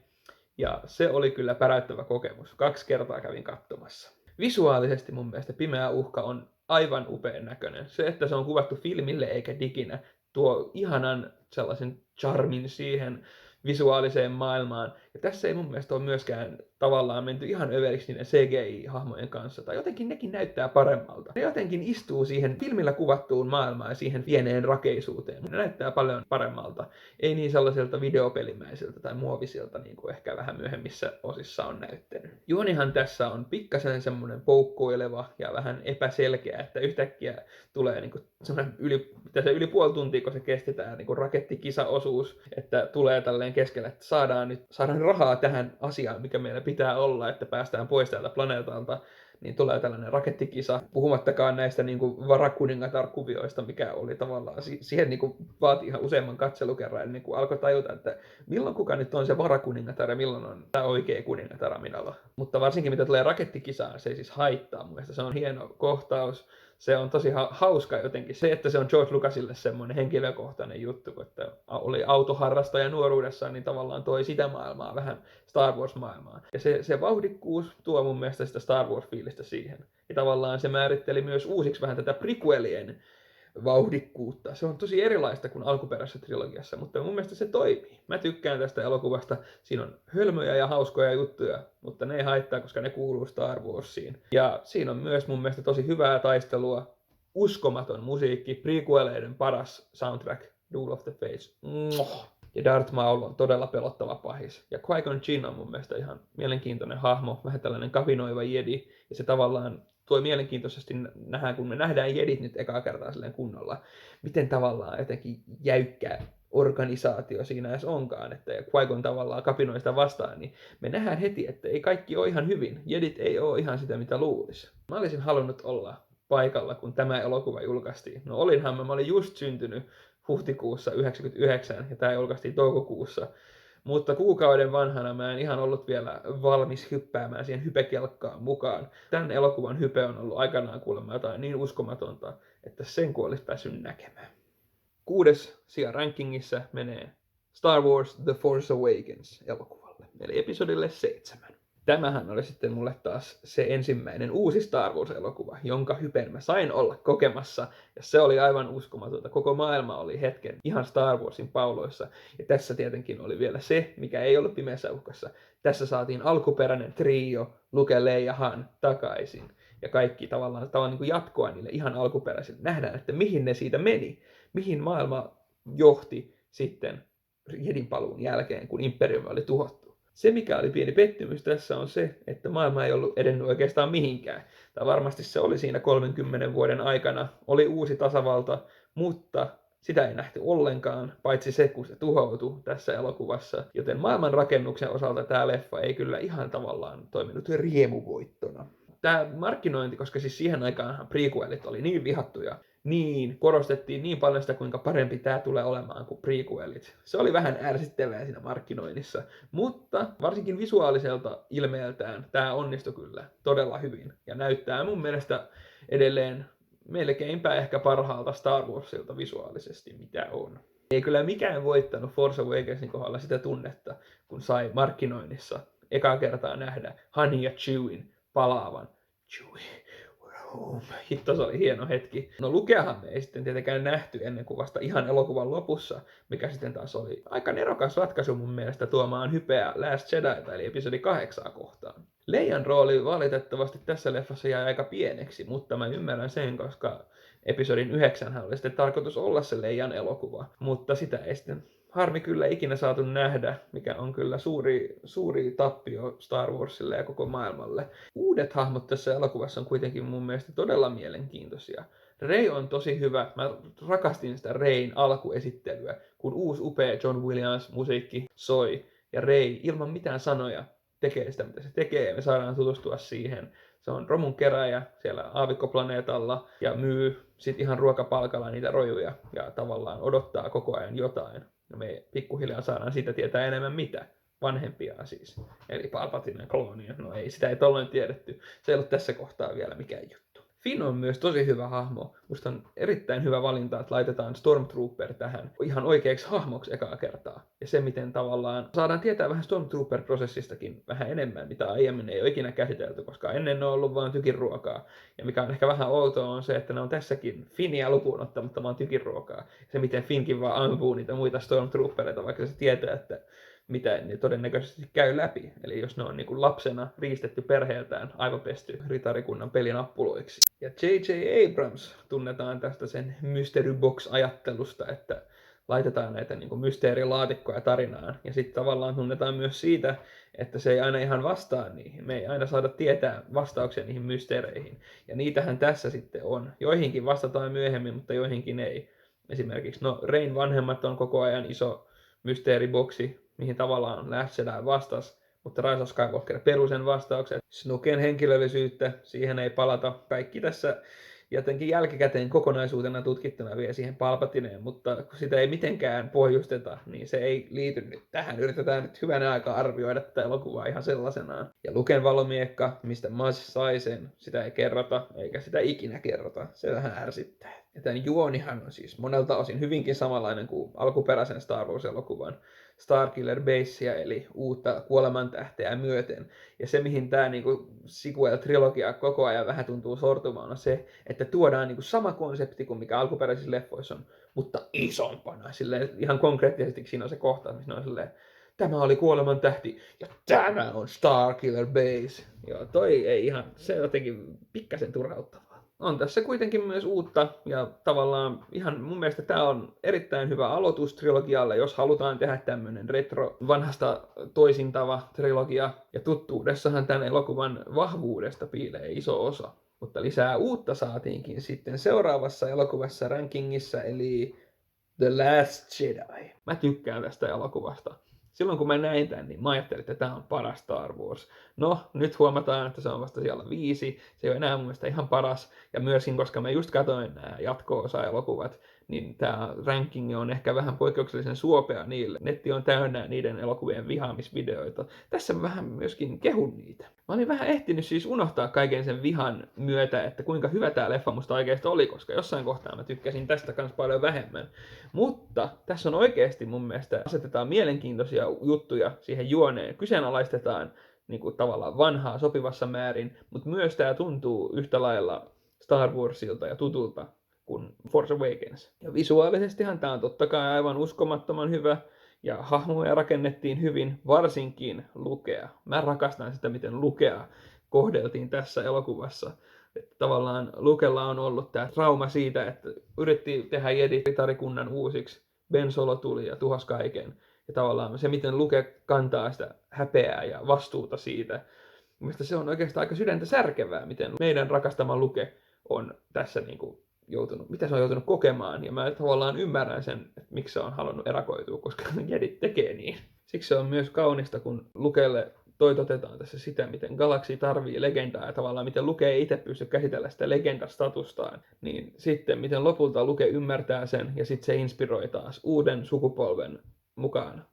Ja se oli kyllä päräyttävä kokemus. 2 kertaa kävin katsomassa. Visuaalisesti mun mielestä Pimeä uhka on aivan upean näköinen. Se, että se on kuvattu filmille eikä diginä, tuo ihanan sellaisen charmin siihen visuaaliseen maailmaan. Ja tässä ei mun mielestä ole myöskään tavallaan menty ihan överiksi niiden CGI-hahmojen kanssa. Tai jotenkin nekin näyttää paremmalta. Ne jotenkin istuu siihen filmillä kuvattuun maailmaan ja siihen pieneen rakeisuuteen. Ne näyttää paljon paremmalta. Ei niin sellaiselta videopelimäiseltä tai muovisilta, niin kuin ehkä vähän myöhemmissä osissa on näyttänyt. Juonihan tässä on pikkasen semmoinen poukkoileva ja vähän epäselkeä, että yhtäkkiä tulee niin kuin yli puoli tuntia, kun se kesti tämä niin kuin rakettikisaosuus, että tulee tälleen keskellä, että saadaan rahaa tähän asiaan, mikä meillä pitää olla, että päästään pois täältä planeetalta, niin tulee tällainen rakettikisa, puhumattakaan näistä niin kuin varakuningatar-kuvioista, mikä oli tavallaan, siihen niin kuin vaati ihan useamman katselukerran, ennen kuin alkoi tajuta, että milloin kuka nyt on se varakuningatar ja milloin on tämä oikea kuningatar Aminalla. Mutta varsinkin mitä tulee rakettikisaan, se ei siis haittaa. Mun mielestä se on hieno kohtaus. Se on tosi hauska jotenkin. Se, että se on George Lucasille semmoinen henkilökohtainen juttu, että oli autoharrastaja nuoruudessaan, niin tavallaan toi sitä maailmaa vähän Star Wars-maailmaan. Ja se vauhdikkuus tuo mun mielestä sitä Star Wars-fiilistä siihen. Ja tavallaan se määritteli myös uusiksi vähän tätä prequelien vauhdikkuutta. Se on tosi erilaista kuin alkuperäisessä trilogiassa, mutta mun mielestä se toimii. Mä tykkään tästä elokuvasta. Siinä on hölmöjä ja hauskoja juttuja, mutta ne ei haittaa, koska ne kuuluu Star Warsiin. Ja siinä on myös mun mielestä tosi hyvää taistelua, uskomaton musiikki, prequeleiden paras soundtrack, Duel of the Fates. Ja Darth Maul on todella pelottava pahis. Ja Qui-Gon Jinn on mun mielestä ihan mielenkiintoinen hahmo, vähän tällainen kapinoiva jedi. Ja se tavallaan tuo mielenkiintoisesti nähdään, kun me nähdään jedit nyt ekaa kertaa silleen kunnolla, miten tavallaan jotenkin jäykkä organisaatio siinä edes onkaan, että Qui-Gon tavallaan kapinoi sitä vastaan, niin me nähdään heti, että ei kaikki ole ihan hyvin. Jedit ei ole ihan sitä, mitä luulisi. Mä olisin halunnut olla paikalla, kun tämä elokuva julkaistiin. No mä olin just syntynyt huhtikuussa 1999 ja tämä julkaistiin toukokuussa. Mutta kuukauden vanhana mä en ihan ollut vielä valmis hyppäämään siihen hypekelkkaan mukaan. Tämän elokuvan hype on ollut aikanaan kuulemma jotain niin uskomatonta, että sen kun olisi päässyt näkemään. 6. sija rankingissa menee Star Wars The Force Awakens elokuvalle, eli episodille 7. Tämähän oli sitten mulle taas se ensimmäinen uusi Star Wars-elokuva, jonka hypen mä sain olla kokemassa. Ja se oli aivan uskomatonta. Koko maailma oli hetken ihan Star Warsin pauloissa. Ja tässä tietenkin oli vielä se, mikä ei ollut Pimeässä uhkassa. Tässä saatiin alkuperäinen trio, Luke, Leia, Han takaisin. Ja kaikki tavallaan niin kuin jatkoa niille ihan alkuperäisille. Nähdään, että mihin ne siitä meni. Mihin maailma johti sitten Jedin paluun jälkeen, kun Imperiumi oli tuhottu. Se, mikä oli pieni pettymys tässä, on se, että maailma ei ollut edennyt oikeastaan mihinkään. Tai varmasti se oli siinä 30 vuoden aikana, oli uusi tasavalta, mutta sitä ei nähty ollenkaan, paitsi se, kun se tuhoutui tässä elokuvassa. Joten maailmanrakennuksen osalta tämä leffa ei kyllä ihan tavallaan toiminut riemuvoittona. Tämä markkinointi, koska siis siihen aikaan prequelit oli niin vihattuja, niin korostettiin niin paljon sitä, kuinka parempi tämä tulee olemaan kuin prequelit. Se oli vähän ärsyttävää siinä markkinoinnissa, mutta varsinkin visuaaliselta ilmeeltään tämä onnistui kyllä todella hyvin. Ja näyttää mun mielestä edelleen melkeinpä ehkä parhaalta Star Warsilta visuaalisesti, mitä on. Ei kyllä mikään voittanut Force Awakensin kohdalla sitä tunnetta, kun sai markkinoinnissa ekaa kertaa nähdä Han ja Chewin palaavan. Chewie. Hitto, se oli hieno hetki. No Lukeahan me ei sitten tietenkään nähty ennen kuin vasta ihan elokuvan lopussa, mikä sitten taas oli aika nerokas ratkaisu mun mielestä tuomaan hypeä Last Jediita, eli episodi 8 kohtaan. Leijan rooli valitettavasti tässä leffassa jäi aika pieneksi, mutta mä ymmärrän sen, koska episodin 9 oli sitten tarkoitus olla se Leijan elokuva, mutta sitä ei sitten harmi kyllä ikinä saatu nähdä, mikä on kyllä suuri tappio Star Warsille ja koko maailmalle. Uudet hahmot tässä elokuvassa on kuitenkin mun mielestä todella mielenkiintoisia. Rey on tosi hyvä. Mä rakastin sitä Reyn alkuesittelyä, kun uusi upea John Williams musiikki soi. Ja Rey ilman mitään sanoja tekee sitä, mitä se tekee, ja me saadaan tutustua siihen. Se on romun keräjä siellä aavikkoplaneetalla ja myy sit ihan ruokapalkalla niitä rojuja ja tavallaan odottaa koko ajan jotain. Ja me pikkuhiljaa saadaan siitä tietää enemmän mitä. Vanhempia siis. Eli Palpatinen kloonia. No ei, sitä ei tolloin tiedetty. Se ei ollut tässä kohtaa vielä mikään juttu. Finn on myös tosi hyvä hahmo. Musta on erittäin hyvä valinta, että laitetaan Stormtrooper tähän ihan oikeaksi hahmoksi ekaa kertaa. Ja se, miten tavallaan saadaan tietää vähän Stormtrooper-prosessistakin vähän enemmän, mitä aiemmin ei ole ikinä käsitelty, koska ennen ne on ollut vain tykinruokaa. Ja mikä on ehkä vähän outoa on se, että ne on tässäkin Finniä lukuun ottamatta vaan tykinruokaa. Se, miten Finnkin vaan ampuu niitä muita Stormtroopereita, vaikka se tietää, että mitä ne todennäköisesti käy läpi. Eli jos ne on niin kuin lapsena riistetty perheeltään aivopesty ritarikunnan pelinappuloiksi. Ja J.J. Abrams tunnetaan tästä sen mystery box-ajattelusta, että laitetaan näitä niin kuin mysteerilaatikkoja tarinaan. Ja sitten tavallaan tunnetaan myös siitä, että se ei aina ihan vastaa niihin. Me ei aina saada tietää vastauksia niihin mysteereihin. Ja niitähän tässä sitten on. Joihinkin vastataan myöhemmin, mutta joihinkin ei. Esimerkiksi Reyn vanhemmat on koko ajan iso mysteeriboksi, mihin tavallaan Last Jedi vastasi, mutta Rise of Skywalker perusen vastaukset. Snooken henkilöllisyyttä, siihen ei palata. Kaikki tässä jotenkin jälkikäteen kokonaisuutena tutkittuna vie siihen Palpatineen, mutta kun sitä ei mitenkään pohjusteta, niin se ei liity nyt tähän. Yritetään nyt hyvänä aikaa arvioida tätä elokuvaa ihan sellaisenaan. Ja Luken valomiekka, mistä Maz sai sen, sitä ei kerrota, eikä sitä ikinä kerrota. Se vähän ärsyttää. Ja tämän juonihan on siis monelta osin hyvinkin samanlainen kuin alkuperäisen Star Wars-elokuvan Starkiller Basea, eli uutta kuolemantähteä myöten. Ja se, mihin tämä niinku sequel-trilogia koko ajan vähän tuntuu sortumaan, on se, että tuodaan niinku sama konsepti kuin mikä alkuperäisissä leffoissa on, mutta isompana. Silleen, ihan konkreettisesti siinä on se kohta, missä on silleen, tämä oli kuolemantähti ja tämä on Starkiller Base. Joo, toi ei ihan, se jotenkin pikkasen turhauttavaa. On tässä kuitenkin myös uutta ja tavallaan ihan mun mielestä tämä on erittäin hyvä aloitus trilogialle, jos halutaan tehdä tämmöinen retro vanhasta toisintava trilogia. Ja tuttuudessahan tämän elokuvan vahvuudesta piilee iso osa. Mutta lisää uutta saatiinkin sitten seuraavassa elokuvassa rankingissa, eli The Last Jedi. Mä tykkään tästä elokuvasta. Silloin kun mä näin tämän, niin mä ajattelin, että tämä on paras Star Wars. No, nyt huomataan, että se on vasta siellä 5. Se ei ole enää mun mielestä ihan paras. Ja myöskin, koska mä just katsoin nämä jatko-osa-elokuvat, niin tämä ranking on ehkä vähän poikkeuksellisen suopea niille. Netti on täynnä niiden elokuvien vihaamisvideoita. Tässä mä vähän myöskin kehun niitä. Mä olin vähän ehtinyt siis unohtaa kaiken sen vihan myötä, että kuinka hyvä tää leffa musta oikeasti oli, koska jossain kohtaa mä tykkäsin tästä kans paljon vähemmän. Mutta tässä on oikeasti mun mielestä asetetaan mielenkiintoisia juttuja siihen juoneen. Kyseenalaistetaan niin kuin tavallaan vanhaa sopivassa määrin, mutta myös tää tuntuu yhtä lailla Star Warsilta ja tutulta kuin Force Awakens. Ja visuaalisestihan tää on totta kai aivan uskomattoman hyvä, ja hahmoja rakennettiin hyvin, varsinkin Lukea. Mä rakastan sitä, miten Lukea kohdeltiin tässä elokuvassa. Että tavallaan Lukella on ollut tämä trauma siitä, että yritti tehdä Jedi-ritarikunnan uusiksi. Ben Solo tuli ja tuhasi kaiken. Ja tavallaan se, miten Luke kantaa sitä häpeää ja vastuuta siitä. Mielestäni se on oikeastaan aika sydäntä särkevää, miten meidän rakastama Luke on tässä niinku mitä se on joutunut kokemaan, ja mä tavallaan ymmärrän sen, että miksi se on halunnut erakoitua, koska jedit tekee niin. Siksi se on myös kaunista, kun Lukelle toitotetaan tässä sitä, miten galaksi tarvii legendaa, ja tavallaan miten Luke ei itse pysty käsitellä sitä legendastatustaan, niin sitten miten lopulta Luke ymmärtää sen, ja sitten se inspiroi taas uuden sukupolven mukaan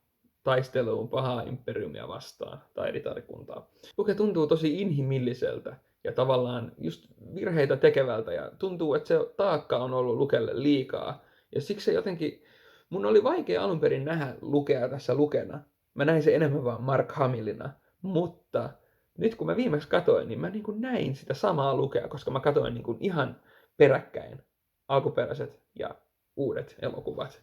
taisteluun pahaa imperiumia vastaan, tai ritarikuntaa. Luke tuntuu tosi inhimilliseltä, ja tavallaan just virheitä tekevältä, ja tuntuu, että se taakka on ollut Lukelle liikaa. Ja siksi se jotenkin, mun oli vaikea alun perin nähdä Lukea tässä Lukena. Mä näin se enemmän vaan Mark Hamillina. Mutta nyt kun mä viimeksi katoin, niin mä niin kuin näin sitä samaa Lukea, koska mä katoin niin kuin ihan peräkkäin alkuperäiset ja uudet elokuvat.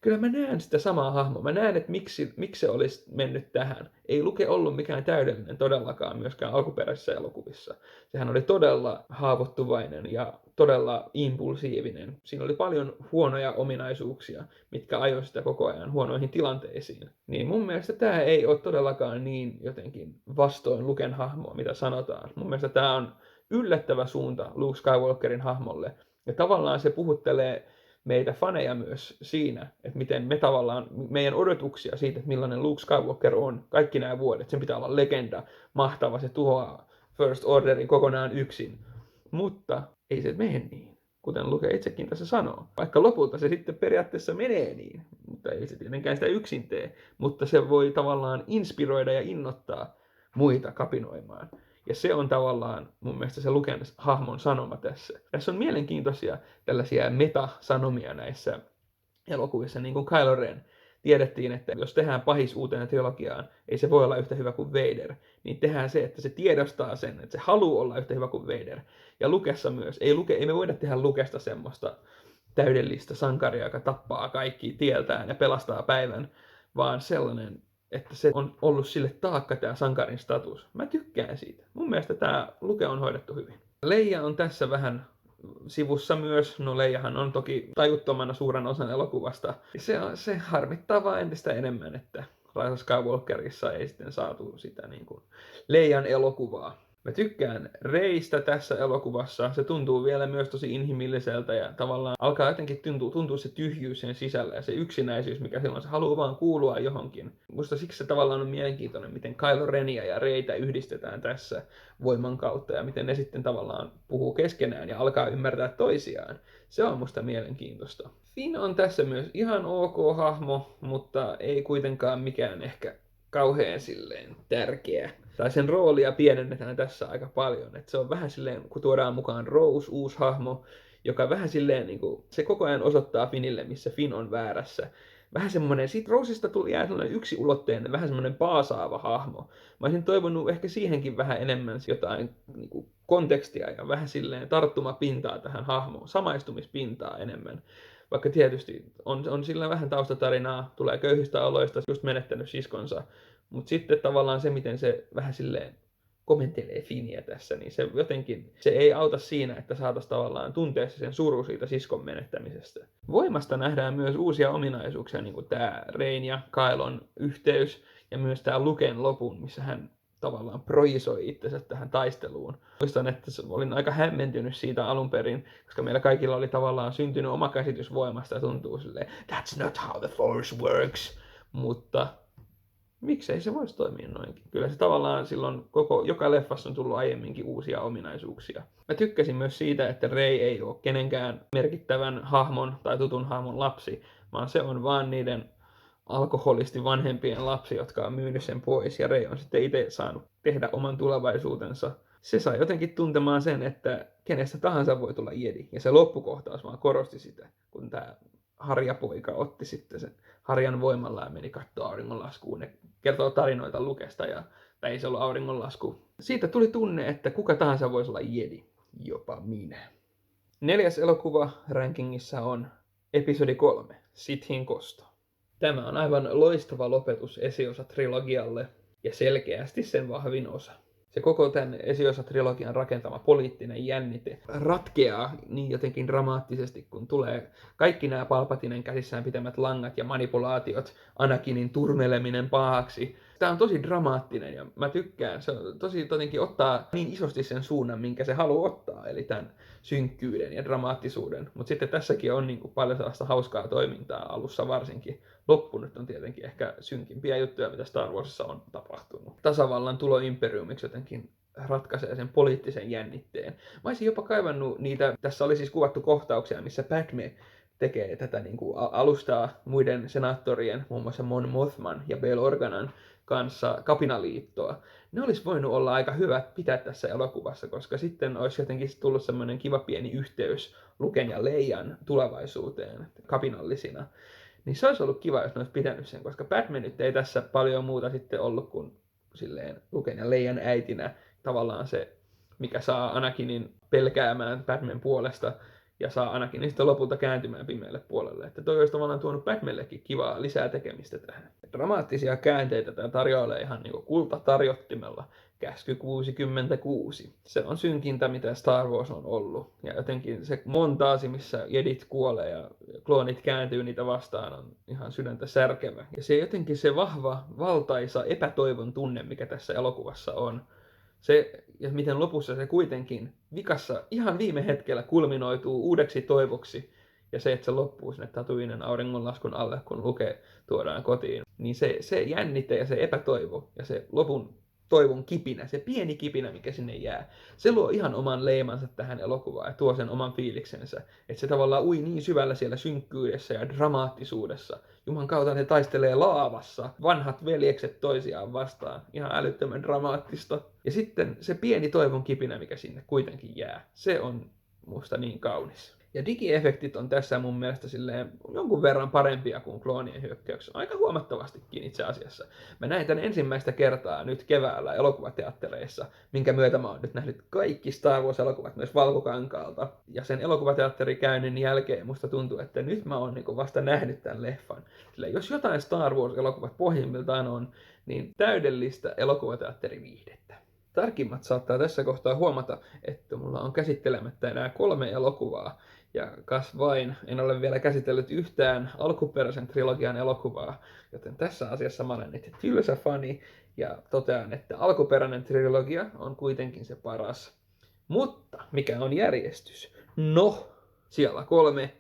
Kyllä mä näen sitä samaa hahmoa. Mä näen, että miksi se olisi mennyt tähän. Ei Luke ollut mikään täydellinen todellakaan myöskään alkuperäisissä elokuvissa. Sehän oli todella haavoittuvainen ja todella impulsiivinen. Siinä oli paljon huonoja ominaisuuksia, mitkä ajoi sitä koko ajan huonoihin tilanteisiin. Niin mun mielestä tämä ei ole todellakaan niin jotenkin vastoin Luken hahmoa, mitä sanotaan. Mun mielestä tämä on yllättävä suunta Luke Skywalkerin hahmolle. Ja tavallaan se puhuttelee meitä faneja myös siinä, että miten me tavallaan, meidän odotuksia siitä, että millainen Luke Skywalker on kaikki nämä vuodet. Sen pitää olla legenda, mahtava, se tuhoaa First Orderin kokonaan yksin. Mutta ei se mene niin, kuten Luke itsekin tässä sanoo. Vaikka lopulta se sitten periaatteessa menee niin, mutta ei se tietenkään sitä yksin tee. Mutta se voi tavallaan inspiroida ja innoittaa muita kapinoimaan. Ja se on tavallaan mun mielestä se Luken hahmon sanoma tässä. Tässä on mielenkiintoisia tällaisia meta-sanomia näissä elokuvissa, niin kuin Kylo Ren. Tiedettiin, että jos tehdään pahis uuteen trilogiaan, ei se voi olla yhtä hyvä kuin Vader, niin tehdään se, että se tiedostaa sen, että se haluaa olla yhtä hyvä kuin Vader. Ja Lukessa myös. Ei me voida tehdä Lukesta semmoista täydellistä sankaria, joka tappaa kaikki tieltään ja pelastaa päivän, vaan sellainen, että se on ollut sille taakka tämä sankarin status. Mä tykkään siitä. Mun mielestä tämä Luke on hoidettu hyvin. Leia on tässä vähän sivussa myös. No Leijahan on toki tajuttomana suuren osan elokuvasta. Se harmittaa vaan entistä enemmän, että Rise of Skywalkerissa ei sitten saatu sitä niin kuin Leijan elokuvaa. Mä tykkään Reystä tässä elokuvassa. Se tuntuu vielä myös tosi inhimilliseltä ja tavallaan alkaa jotenkin tuntua se tyhjyys sen sisällä ja se yksinäisyys, mikä silloin se haluaa vaan kuulua johonkin. Musta siksi se tavallaan on mielenkiintoinen, miten Kylo Renia ja Reytä yhdistetään tässä voiman kautta ja miten ne sitten tavallaan puhuu keskenään ja alkaa ymmärtää toisiaan. Se on musta mielenkiintoista. Finn on tässä myös ihan ok hahmo, mutta ei kuitenkaan mikään ehkä kauhean silleen tärkeä. Tai sen roolia pienennetään tässä aika paljon. Et se on vähän silleen, kun tuodaan mukaan Rose, uusi hahmo, joka vähän silleen, niin kuin, se koko ajan osoittaa Finnille, missä Finn on väärässä. Vähän semmoinen, siitä Rosesta jää sellainen yksiulotteinen, vähän semmoinen paasaava hahmo. Mä olisin toivonut ehkä siihenkin vähän enemmän jotain niin kuin kontekstia ja vähän silleen tarttumapintaa tähän hahmoon, samaistumispintaa enemmän. Vaikka tietysti on sillä vähän taustatarinaa, tulee köyhistä oloista, just menettänyt siskonsa. Mutta sitten tavallaan se, miten se vähän silleen komentelee Finniä tässä, niin se jotenkin, se ei auta siinä, että saataisiin tavallaan tuntea sen suru siitä siskon menettämisestä. Voimasta nähdään myös uusia ominaisuuksia, niin kuin tämä Reyn ja Kylon yhteys, ja myös tämä Luken lopun, missä hän tavallaan projisoi itsensä tähän taisteluun. Muistan, että olin aika hämmentynyt siitä alun perin, koska meillä kaikilla oli tavallaan syntynyt oma käsitys voimasta ja tuntuu silleen, that's not how the force works, mutta miksei se voisi toimia noinkin? Kyllä se tavallaan silloin joka leffassa on tullut aiemminkin uusia ominaisuuksia. Mä tykkäsin myös siitä, että Rey ei ole kenenkään merkittävän hahmon tai tutun hahmon lapsi, vaan se on vaan niiden alkoholisti vanhempien lapsi, jotka on myynyt sen pois, ja Rey on sitten itse saanut tehdä oman tulevaisuutensa. Se sai jotenkin tuntemaan sen, että kenestä tahansa voi tulla jedi, ja se loppukohtaus vaan korosti sitä, kun tämä harjapoika otti sitten sen harjan voimalla ja meni katsoa auringonlaskuun. Ne kertoo tarinoita Lukesta, tai ei se ollut auringonlasku. Siitä tuli tunne, että kuka tahansa voisi olla jedi, jopa minä. 4. elokuva rankingissa on episodi 3, Sithin kosto. Tämä on aivan loistava lopetus esiosa-trilogialle ja selkeästi sen vahvin osa. Se koko tämän esiosa-trilogian rakentama poliittinen jännite ratkeaa niin jotenkin dramaattisesti, kun tulee kaikki nämä Palpatinen käsissään pitämät langat ja manipulaatiot, Anakinin turmeleminen pahaksi. Tämä on tosi dramaattinen ja mä tykkään. Se on tosi jotenkin ottaa niin isosti sen suunnan, minkä se haluaa ottaa, eli tämän synkkyyden ja dramaattisuuden. Mutta sitten tässäkin on niin kuin paljon sellaista hauskaa toimintaa alussa varsinkin. Loppu nyt on tietenkin ehkä synkimpiä juttuja, mitä Star Warsissa on tapahtunut. Tasavallan tulo imperiumiksi jotenkin ratkaisee sen poliittisen jännitteen. Mä olisin jopa kaivannut niitä, tässä oli siis kuvattu kohtauksia, missä Padme tekee tätä niin kuin alustaa muiden senaattorien, muun muassa Mon Mothman ja Bail Organan kanssa kapinaliittoa. Ne olisi voinut olla aika hyvät pitää tässä elokuvassa, koska sitten olisi jotenkin tullut semmoinen kiva pieni yhteys Luken ja Leijan tulevaisuuteen kapinallisina. Niin se olisi ollut kiva, jos ne olisi pitänyt sen, koska Padme nyt ei tässä paljon muuta sitten ollut kuin silleen Luken ja Leijan äitinä. Tavallaan se, mikä saa Anakinin pelkäämään Padmen puolesta ja saa Anakinin sitten lopulta kääntymään pimeälle puolelle. Että toi olisi tavallaan tuonut Padmellekin kivaa lisää tekemistä tähän. Dramaattisia käänteitä tämä tarjoilee ihan niin kuin kultatarjottimella. Käsky 66. Se on synkintä, mitä Star Wars on ollut. Ja jotenkin se montaasi, missä jedit kuolee ja kloonit kääntyy niitä vastaan, on ihan sydäntä särkevä. Ja se jotenkin se vahva, valtaisa epätoivon tunne, mikä tässä elokuvassa on. Se, ja miten lopussa se kuitenkin vikassa ihan viime hetkellä kulminoituu uudeksi toivoksi. Ja se, että se loppuu sinne Tatooinen auringonlaskun alle, kun Luke tuodaan kotiin. Niin se jännite ja se epätoivo ja se lopun toivon kipinä, se pieni kipinä, mikä sinne jää, se luo ihan oman leimansa tähän elokuvaan ja tuo sen oman fiiliksensä. Että se tavallaan ui niin syvällä siellä synkkyydessä ja dramaattisuudessa. Juman kautta ne taistelee laavassa, vanhat veljekset toisiaan vastaan. Ihan älyttömän dramaattista. Ja sitten se pieni toivon kipinä, mikä sinne kuitenkin jää, se on musta niin kaunis. Ja digiefektit on tässä mun mielestä silleen jonkun verran parempia kuin kloonien hyökkäyksessä. Aika huomattavastikin itse asiassa. Mä näin tän ensimmäistä kertaa nyt keväällä elokuvateattereissa, minkä myötä mä oon nyt nähnyt kaikki Star Wars-elokuvat myös Valkokankaalta. Ja sen elokuvateatterikäynnin jälkeen musta tuntuu, että nyt mä oon niinku vasta nähnyt tämän leffan. Sillä jos jotain Star Wars-elokuvat pohjimmiltaan on, niin täydellistä elokuvateatteriviihdettä. Tarkimmat saattaa tässä kohtaa huomata, että mulla on käsittelemättä enää 3 elokuvaa, ja kas vain, en ole vielä käsitellyt yhtään alkuperäisen trilogian elokuvaa, joten tässä asiassa mä olen nyt tylsä fani, ja totean, että alkuperäinen trilogia on kuitenkin se paras. Mutta mikä on järjestys? No, siellä 3,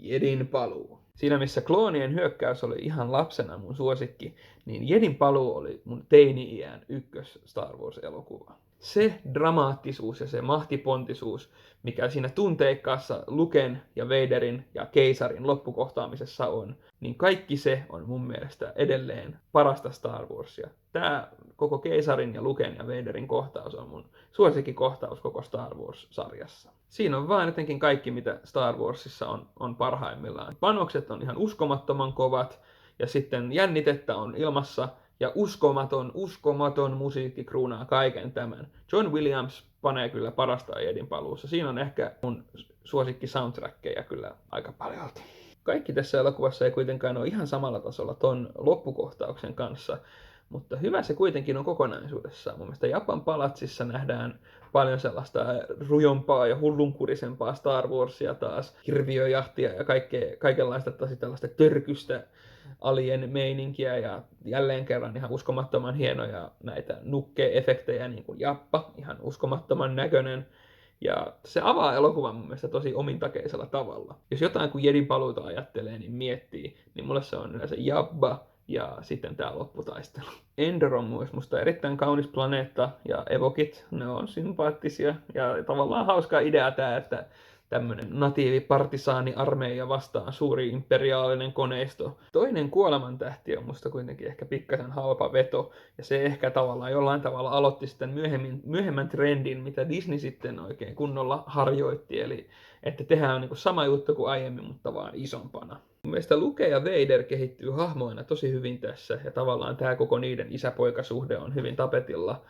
Jedin paluu. Siinä missä kloonien hyökkäys oli ihan lapsena mun suosikki, niin Jedin paluu oli mun teini-iän ykkös Star Wars-elokuva. Se dramaattisuus ja se mahtipontisuus, mikä siinä tunteikkaassa Luken ja Vaderin ja keisarin loppukohtaamisessa on, niin kaikki se on mun mielestä edelleen parasta Star Warsia. Tää koko keisarin ja Luken ja Vaderin kohtaus on mun suosikkikohtaus koko Star Wars-sarjassa. Siinä on vaan jotenkin kaikki, mitä Star Warsissa on parhaimmillaan. Panokset on ihan uskomattoman kovat, ja sitten jännitettä on ilmassa, ja uskomaton musiikki kruunaa kaiken tämän. John Williams panee kyllä parasta Jedin paluussa. Siinä on ehkä mun suosikki soundtrackeja kyllä aika paljolti. Kaikki tässä elokuvassa ei kuitenkaan ole ihan samalla tasolla ton loppukohtauksen kanssa, mutta hyvä se kuitenkin on kokonaisuudessaan. Mun mielestä Japan palatsissa nähdään paljon sellaista rujompaa ja hullunkurisempaa Star Warsia taas, hirviöjahtia ja kaikenlaista tällaista törkystä alien-meininkiä ja jälleen kerran ihan uskomattoman hienoja näitä nukke-efektejä, niin kuin Jappa, ihan uskomattoman näköinen. Ja se avaa elokuvan mun mielestä tosi omintakeisella tavalla. Jos jotain kun Jedin paluuta ajattelee, niin miettii, niin mulle se on yleensä Jabba ja sitten tää lopputaistelu. Endor on myös musta erittäin kaunis planeetta ja evokit, ne on sympaattisia ja tavallaan hauskaa idea tää, että tämmönen natiivipartisaani-armeija vastaan suuri imperiaalinen koneisto. Toinen kuolemantähti on musta kuitenkin ehkä pikkasen halpa veto, ja se ehkä tavallaan jollain tavalla aloitti sitten myöhemmän trendin, mitä Disney sitten oikein kunnolla harjoitti, eli että tehdään niin kuin sama juttu kuin aiemmin, mutta vaan isompana. Mun mielestä Luke ja Vader kehittyy hahmoina tosi hyvin tässä, ja tavallaan tää koko niiden isä-poikasuhde on hyvin tapetilla.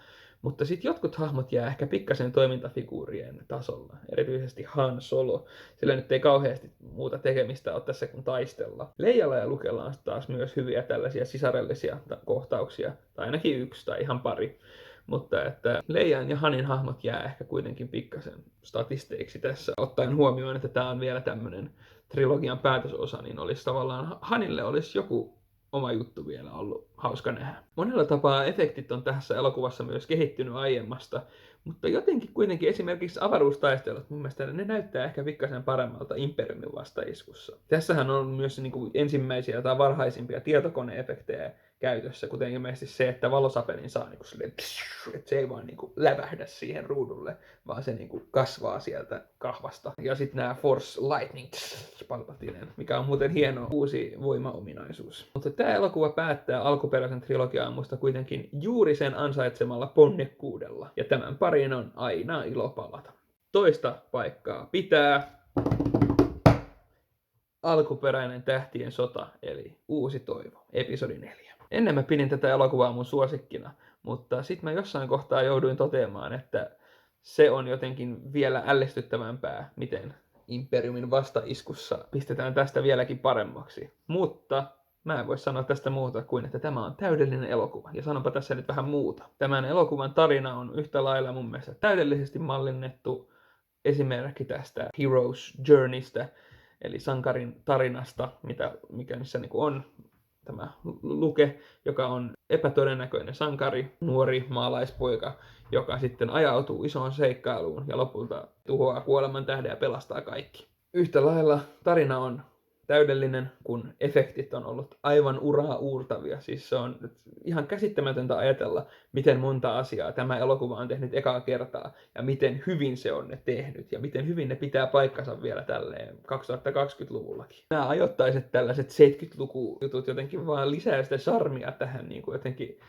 Mutta sitten jotkut hahmot jää ehkä pikkasen toimintafiguurien tasolla, erityisesti Han Solo, sillä nyt ei kauheasti muuta tekemistä ole tässä kuin taistella. Leijalla ja Lukella on taas myös hyviä tällaisia sisarellisia kohtauksia, tai ainakin yksi tai ihan pari. Mutta että Leijan ja Hanin hahmot jää ehkä kuitenkin pikkasen statisteiksi tässä, ottaen huomioon, että tämä on vielä tämmöinen trilogian päätösosa, niin olisi tavallaan Hanille olisi joku oma juttu vielä ollut hauska nähdä. Monella tapaa efektit on tässä elokuvassa myös kehittynyt aiemmasta, mutta jotenkin kuitenkin esimerkiksi avaruustaistelut mun mielestä ne näyttää ehkä pikkasen paremmalta Imperiumin vastaiskussa. Tässähän on myös niin kuin ensimmäisiä tai varhaisimpia tietokone-efektejä käytössä, kuten ilmeisesti se, että valosapelin saa niin kuin silleen, että se ei vaan niin kuin lävähdä siihen ruudulle, vaan se niin kuin kasvaa sieltä kahvasta. Ja sitten nämä Force Lightning Palpatinen, mikä on muuten hieno uusi voimaominaisuus. Mutta tämä elokuva päättää alkuperäisen trilogian musta kuitenkin juuri sen ansaitsemalla ponnekkuudella. Ja tämän pariin on aina ilo palata. Toista paikkaa pitää alkuperäinen Tähtien sota, eli Uusi toivo, episodi 4. Ennen mä pidin tätä elokuvaa mun suosikkina, mutta sitten mä jossain kohtaa jouduin toteamaan, että se on jotenkin vielä ällistyttävämpää, miten Imperiumin vastaiskussa pistetään tästä vieläkin paremmaksi. Mutta mä en voi sanoa tästä muuta kuin, että tämä on täydellinen elokuva. Ja sanonpa tässä nyt vähän muuta. Tämän elokuvan tarina on yhtä lailla mun mielestä täydellisesti mallinnettu esimerkki tästä Hero's Journeystä, eli sankarin tarinasta, missä niin on tämä Luke, joka on epätodennäköinen sankari, nuori maalaispoika, joka sitten ajautuu isoon seikkailuun ja lopulta tuhoaa kuoleman tähden ja pelastaa kaikki. Yhtä lailla tarina on täydellinen, kun efektit on ollut aivan uraa uurtavia. Siis se on ihan käsittämätöntä ajatella, miten monta asiaa tämä elokuva on tehnyt ekaa kertaa, ja miten hyvin se on ne tehnyt, ja miten hyvin ne pitää paikkansa vielä tälleen 2020-luvullakin. Nämä ajoittaiset tällaiset 70-lukujutut jotenkin vaan lisää sitä charmia tähän niin kuin jotenkin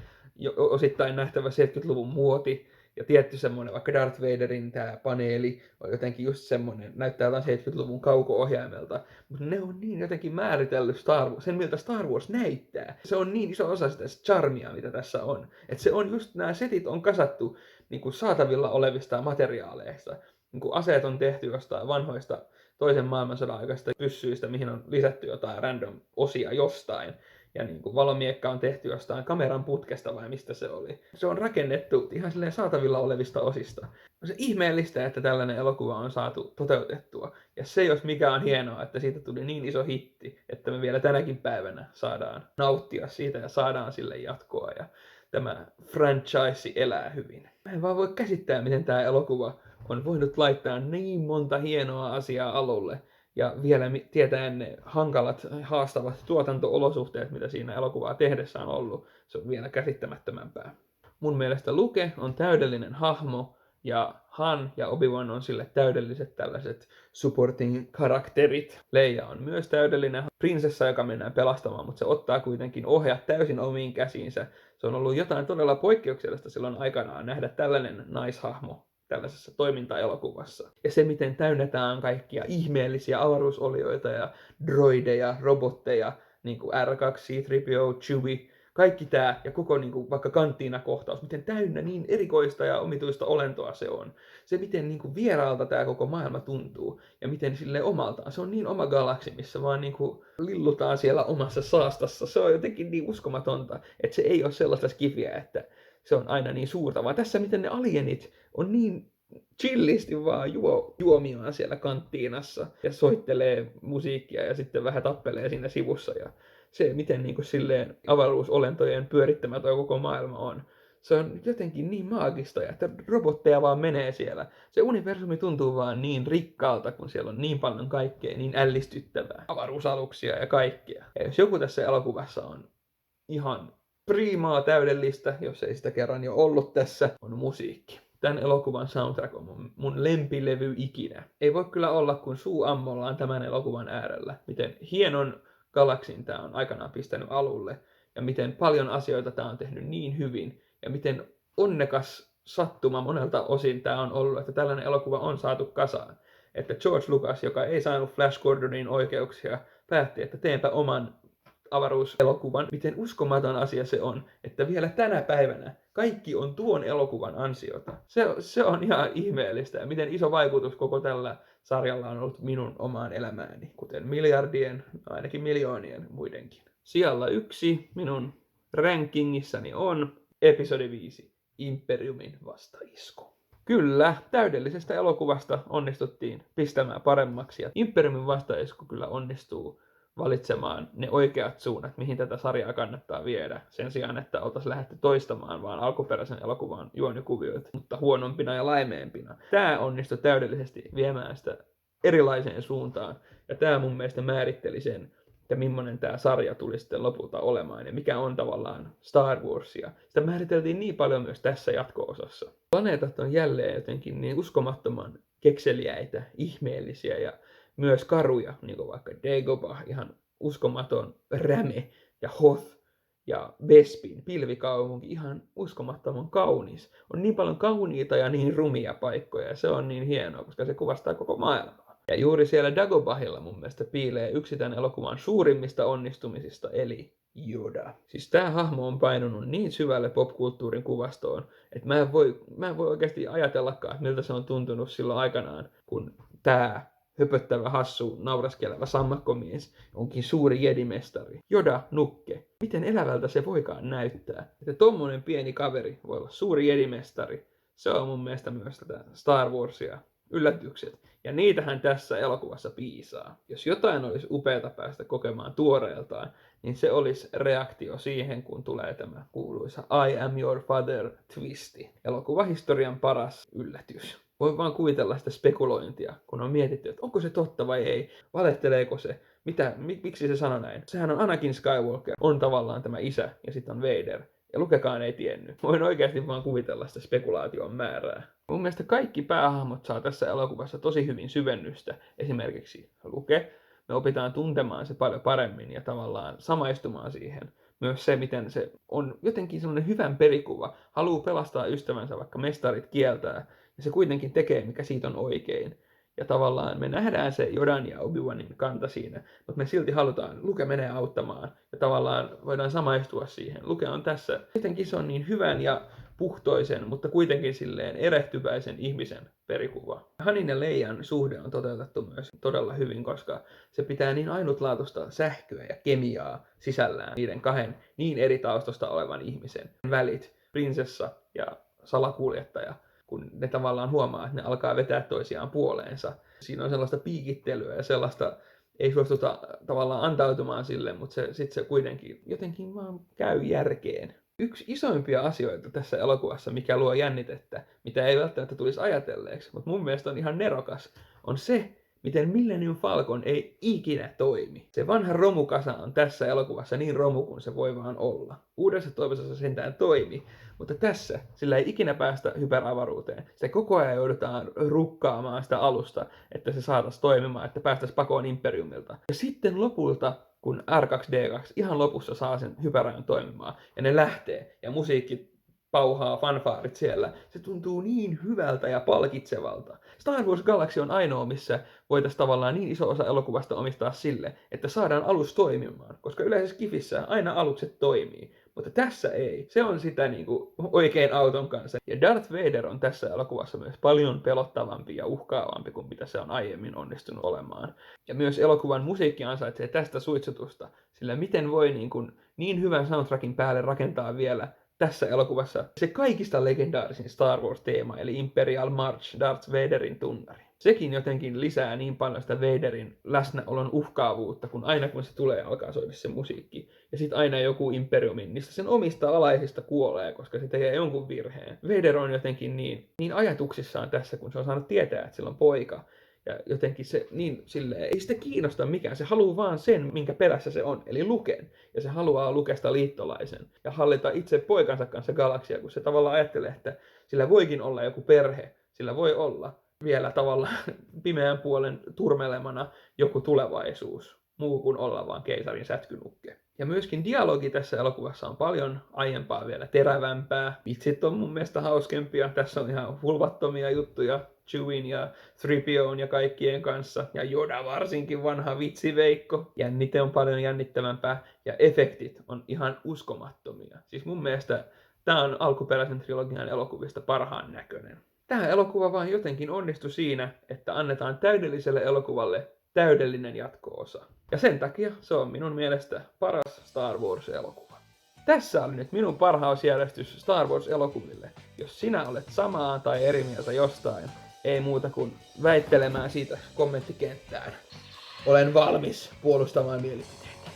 osittain nähtävä 70-luvun muoti, ja tietty semmoinen, vaikka Darth Vaderin tämä paneeli on jotenkin just semmoinen, näyttää jotain 70-luvun kauko-ohjaimelta, mutta ne on niin jotenkin määritellyt sen, miltä Star Wars näyttää. Se on niin iso osa sitä charmia, mitä tässä on. Että se on just, nämä setit on kasattu niin kuin saatavilla olevista materiaaleista. Niin kuin aseet on tehty jostain vanhoista toisen maailmansodan aikaisista pyssyistä, mihin on lisätty jotain random osia jostain. Ja niin kuin valomiekka on tehty jostain kameran putkesta vai mistä se oli. Se on rakennettu ihan silleen saatavilla olevista osista. On se ihmeellistä, että tällainen elokuva on saatu toteutettua. Ja se jos mikä on hienoa, että siitä tuli niin iso hitti, että me vielä tänäkin päivänä saadaan nauttia siitä ja saadaan sille jatkoa. Ja tämä franchise elää hyvin. Mä en vaan voi käsittää, miten tämä elokuva on voinut laittaa niin monta hienoa asiaa alulle. Ja vielä tietäen ne hankalat, haastavat tuotanto-olosuhteet, mitä siinä elokuvaa tehdessä on ollut, se on vielä käsittämättömämpää. Mun mielestä Luke on täydellinen hahmo, ja Han ja Obi-Wan on sille täydelliset tällaiset supporting-karakterit. Leia on myös täydellinen prinsessa, joka mennään pelastamaan, mutta se ottaa kuitenkin ohjat täysin omiin käsiinsä. Se on ollut jotain todella poikkeuksellista silloin aikanaan nähdä tällainen naishahmo tällaisessa toimintaelokuvassa. Ja se, miten täynnetään kaikkia ihmeellisiä avaruusolioita ja droideja, robotteja, niin kuin R2-C3PO, Chewie, kaikki tämä ja koko niin kuin, vaikka kanttiina-kohtaus, miten täynnä niin erikoista ja omituista olentoa se on. Se, miten niin kuin, vieraalta tämä koko maailma tuntuu ja miten sille omaltaan. Se on niin oma galaksi, missä vaan niin kuin, lillutaan siellä omassa saastassa. Se on jotenkin niin uskomatonta, että se ei ole sellaista skifiä, että se on aina niin suurta, vaan tässä miten ne alienit on niin chillisti vaan juomiaan siellä kanttiinassa ja soittelee musiikkia ja sitten vähän tappelee siinä sivussa. Ja se, miten niin kuin silleen avaruusolentojen pyörittämä toi koko maailma on, se on jotenkin niin maagista, että robotteja vaan menee siellä. Se universumi tuntuu vaan niin rikkaalta, kun siellä on niin paljon kaikkea, niin ällistyttävää. Avaruusaluksia ja kaikkea. Ja jos joku tässä elokuvassa on ihan priimaa täydellistä, jos ei sitä kerran jo ollut tässä, on musiikki. Tämän elokuvan soundtrack on mun lempilevy ikinä. Ei voi kyllä olla, kun suu ammollaan tämän elokuvan äärellä. Miten hienon galaksin tämä on aikanaan pistänyt alulle, ja miten paljon asioita tämä on tehnyt niin hyvin, ja miten onnekas sattuma monelta osin tämä on ollut, että tällainen elokuva on saatu kasaan. Että George Lucas, joka ei saanut Flash Gordonin oikeuksia, päätti, että teenpä oman avaruuselokuvan, miten uskomaton asia se on, että vielä tänä päivänä kaikki on tuon elokuvan ansiota. Se on ihan ihmeellistä, ja miten iso vaikutus koko tällä sarjalla on ollut minun omaan elämääni, kuten miljardien, ainakin miljoonien muidenkin. Sijalla 1 minun rankingissani on episodi 5, Imperiumin vastaisku. Kyllä, täydellisestä elokuvasta onnistuttiin pistämään paremmaksi, ja Imperiumin vastaisku kyllä onnistuu valitsemaan ne oikeat suunnat, mihin tätä sarjaa kannattaa viedä, sen sijaan, että oltaisiin lähdetty toistamaan vaan alkuperäisen elokuvan juonikuvioita, mutta huonompina ja laimeempina. Tämä onnistui täydellisesti viemään sitä erilaiseen suuntaan, ja tämä mun mielestä määritteli sen, että millainen tämä sarja tuli sitten lopulta olemaan, ja mikä on tavallaan Star Warsia. Sitä määriteltiin niin paljon myös tässä jatko-osassa. Planeetat on jälleen jotenkin niin uskomattoman kekseliäitä, ihmeellisiä ja myös karuja, niin kuin vaikka Dagobah, ihan uskomaton Räme ja Hoth ja Bespin pilvikaupunki, ihan uskomattoman kaunis. On niin paljon kauniita ja niin rumia paikkoja, ja se on niin hienoa, koska se kuvastaa koko maailmaa. Ja juuri siellä Dagobahilla mun mielestä piilee yksi tämän elokuvan suurimmista onnistumisista, eli Yoda. Siis tää hahmo on painunut niin syvälle popkulttuurin kuvastoon, että mä en voi oikeasti ajatellakaan, miltä se on tuntunut silloin aikanaan, kun tää höpöttävä, hassu, nauraskeleva sammakkomies onkin suuri jedimestari. Yoda nukke. Miten elävältä se voikaan näyttää? Että tommonen pieni kaveri voi olla suuri jedimestari. Se on mun mielestä myös tätä Star Warsia. Yllätykset. Ja niitähän tässä elokuvassa piisaa. Jos jotain olisi upeata päästä kokemaan tuoreeltaan, niin se olisi reaktio siihen, kun tulee tämä kuuluisa I am your father twisti. Elokuvahistorian paras yllätys. Voi vaan kuvitella sitä spekulointia, kun on mietitty, että onko se totta vai ei, valehteleeko se, miksi se sanoi näin. Sehän on Anakin Skywalker, on tavallaan tämä isä ja sitten on Vader. Ja Lukekaan ei tiennyt. Voin oikeasti vaan kuvitella sitä spekulaation määrää. Mun mielestä kaikki päähahmot saa tässä elokuvassa tosi hyvin syvennystä. Esimerkiksi Luke. Me opitaan tuntemaan se paljon paremmin ja tavallaan samaistumaan siihen. Myös se, miten se on jotenkin semmoinen hyvän perikuva. Haluaa pelastaa ystävänsä, vaikka mestarit kieltää. Ja se kuitenkin tekee, mikä siitä on oikein. Ja tavallaan me nähdään se Yodan ja Obi-Wanin kanta siinä, mutta me silti halutaan, Luke menee auttamaan. Ja tavallaan voidaan samaistua siihen. Luke on tässä, jotenkin se on niin hyvän ja puhtoisen, mutta kuitenkin silleen erehtyväisen ihmisen perikuva. Hanin ja Leijan suhde on toteutettu myös todella hyvin, koska se pitää niin ainutlaatuista sähköä ja kemiaa sisällään niiden kahden niin eri taustosta olevan ihmisen välit, prinsessa ja salakuljettaja, kun ne tavallaan huomaa, että ne alkaa vetää toisiaan puoleensa. Siinä on sellaista piikittelyä ja sellaista, ei suostuta tavallaan antautumaan sille, mutta sitten se kuitenkin jotenkin vaan käy järkeen. Yksi isoimpia asioita tässä elokuvassa, mikä luo jännitettä, mitä ei välttämättä tulisi ajatelleeksi, mutta mun mielestä on ihan nerokas, on se, miten Millennium Falcon ei ikinä toimi. Se vanha romukasa on tässä elokuvassa niin romu kuin se voi vaan olla. Uudessa toivossa se sentään toimi, mutta tässä sillä ei ikinä päästä hyperavaruuteen. Se koko ajan joudutaan rukkaamaan sitä alusta, että se saataisiin toimimaan, että päästäisiin pakoon Imperiumilta. Ja sitten lopulta, kun R2-D2 ihan lopussa saa sen hyperajan toimimaan, ja ne lähtee, ja musiikki pauhaa, fanfaarit siellä. Se tuntuu niin hyvältä ja palkitsevalta. Star Wars Galaxy on ainoa, missä voitaisiin tavallaan niin iso osa elokuvasta omistaa sille, että saadaan alus toimimaan. Koska yleensä Skifissä aina alukset toimii. Mutta tässä ei. Se on sitä niinku oikein auton kanssa. Ja Darth Vader on tässä elokuvassa myös paljon pelottavampi ja uhkaavampi kuin mitä se on aiemmin onnistunut olemaan. Ja myös elokuvan musiikki ansaitsee tästä suitsutusta. Sillä miten voi niin hyvän soundtrackin päälle rakentaa vielä tässä elokuvassa se kaikista legendaarisin Star Wars-teema, eli Imperial March, Darth Vaderin tunnari. Sekin jotenkin lisää niin paljon sitä Vaderin läsnäolon uhkaavuutta, kun aina kun se tulee, alkaa soida se musiikki. Ja sitten aina joku Imperiumin, niistä sen omista alaisista kuolee, koska se tekee jonkun virheen. Vader on jotenkin niin ajatuksissaan tässä, kun se on saanut tietää, että sillä on poika. Ja jotenkin se niin silleen, ei sitä kiinnosta mikään, se haluaa vaan sen, minkä perässä se on, eli Luken. Ja se haluaa Lukesta liittolaisen ja hallita itse poikansa kanssa galaksia, kun se tavallaan ajattelee, että sillä voikin olla joku perhe, sillä voi olla vielä tavallaan pimeän puolen turmelemana joku tulevaisuus, muu kuin olla vaan keisarin sätkynukke. Ja myöskin dialogi tässä elokuvassa on paljon aiempaa vielä terävämpää. Vitsit on mun mielestä hauskempia. Tässä on ihan hulvattomia juttuja Chewin ja 3POn ja kaikkien kanssa. Ja Yoda varsinkin, vanha vitsiveikko. Jännite on paljon jännittävämpää. Ja efektit on ihan uskomattomia. Siis mun mielestä tää on alkuperäisen trilogian elokuvista parhaan näköinen. Tämä elokuva vaan jotenkin onnistui siinä, että annetaan täydelliselle elokuvalle täydellinen jatko-osa. Ja sen takia se on minun mielestä paras Star Wars-elokuva. Tässä oli nyt minun parhausjärjestys Star Wars-elokuville. Jos sinä olet samaa tai eri mieltä jostain, ei muuta kuin väittelemään siitä kommenttikenttään. Olen valmis puolustamaan mielipiteitä.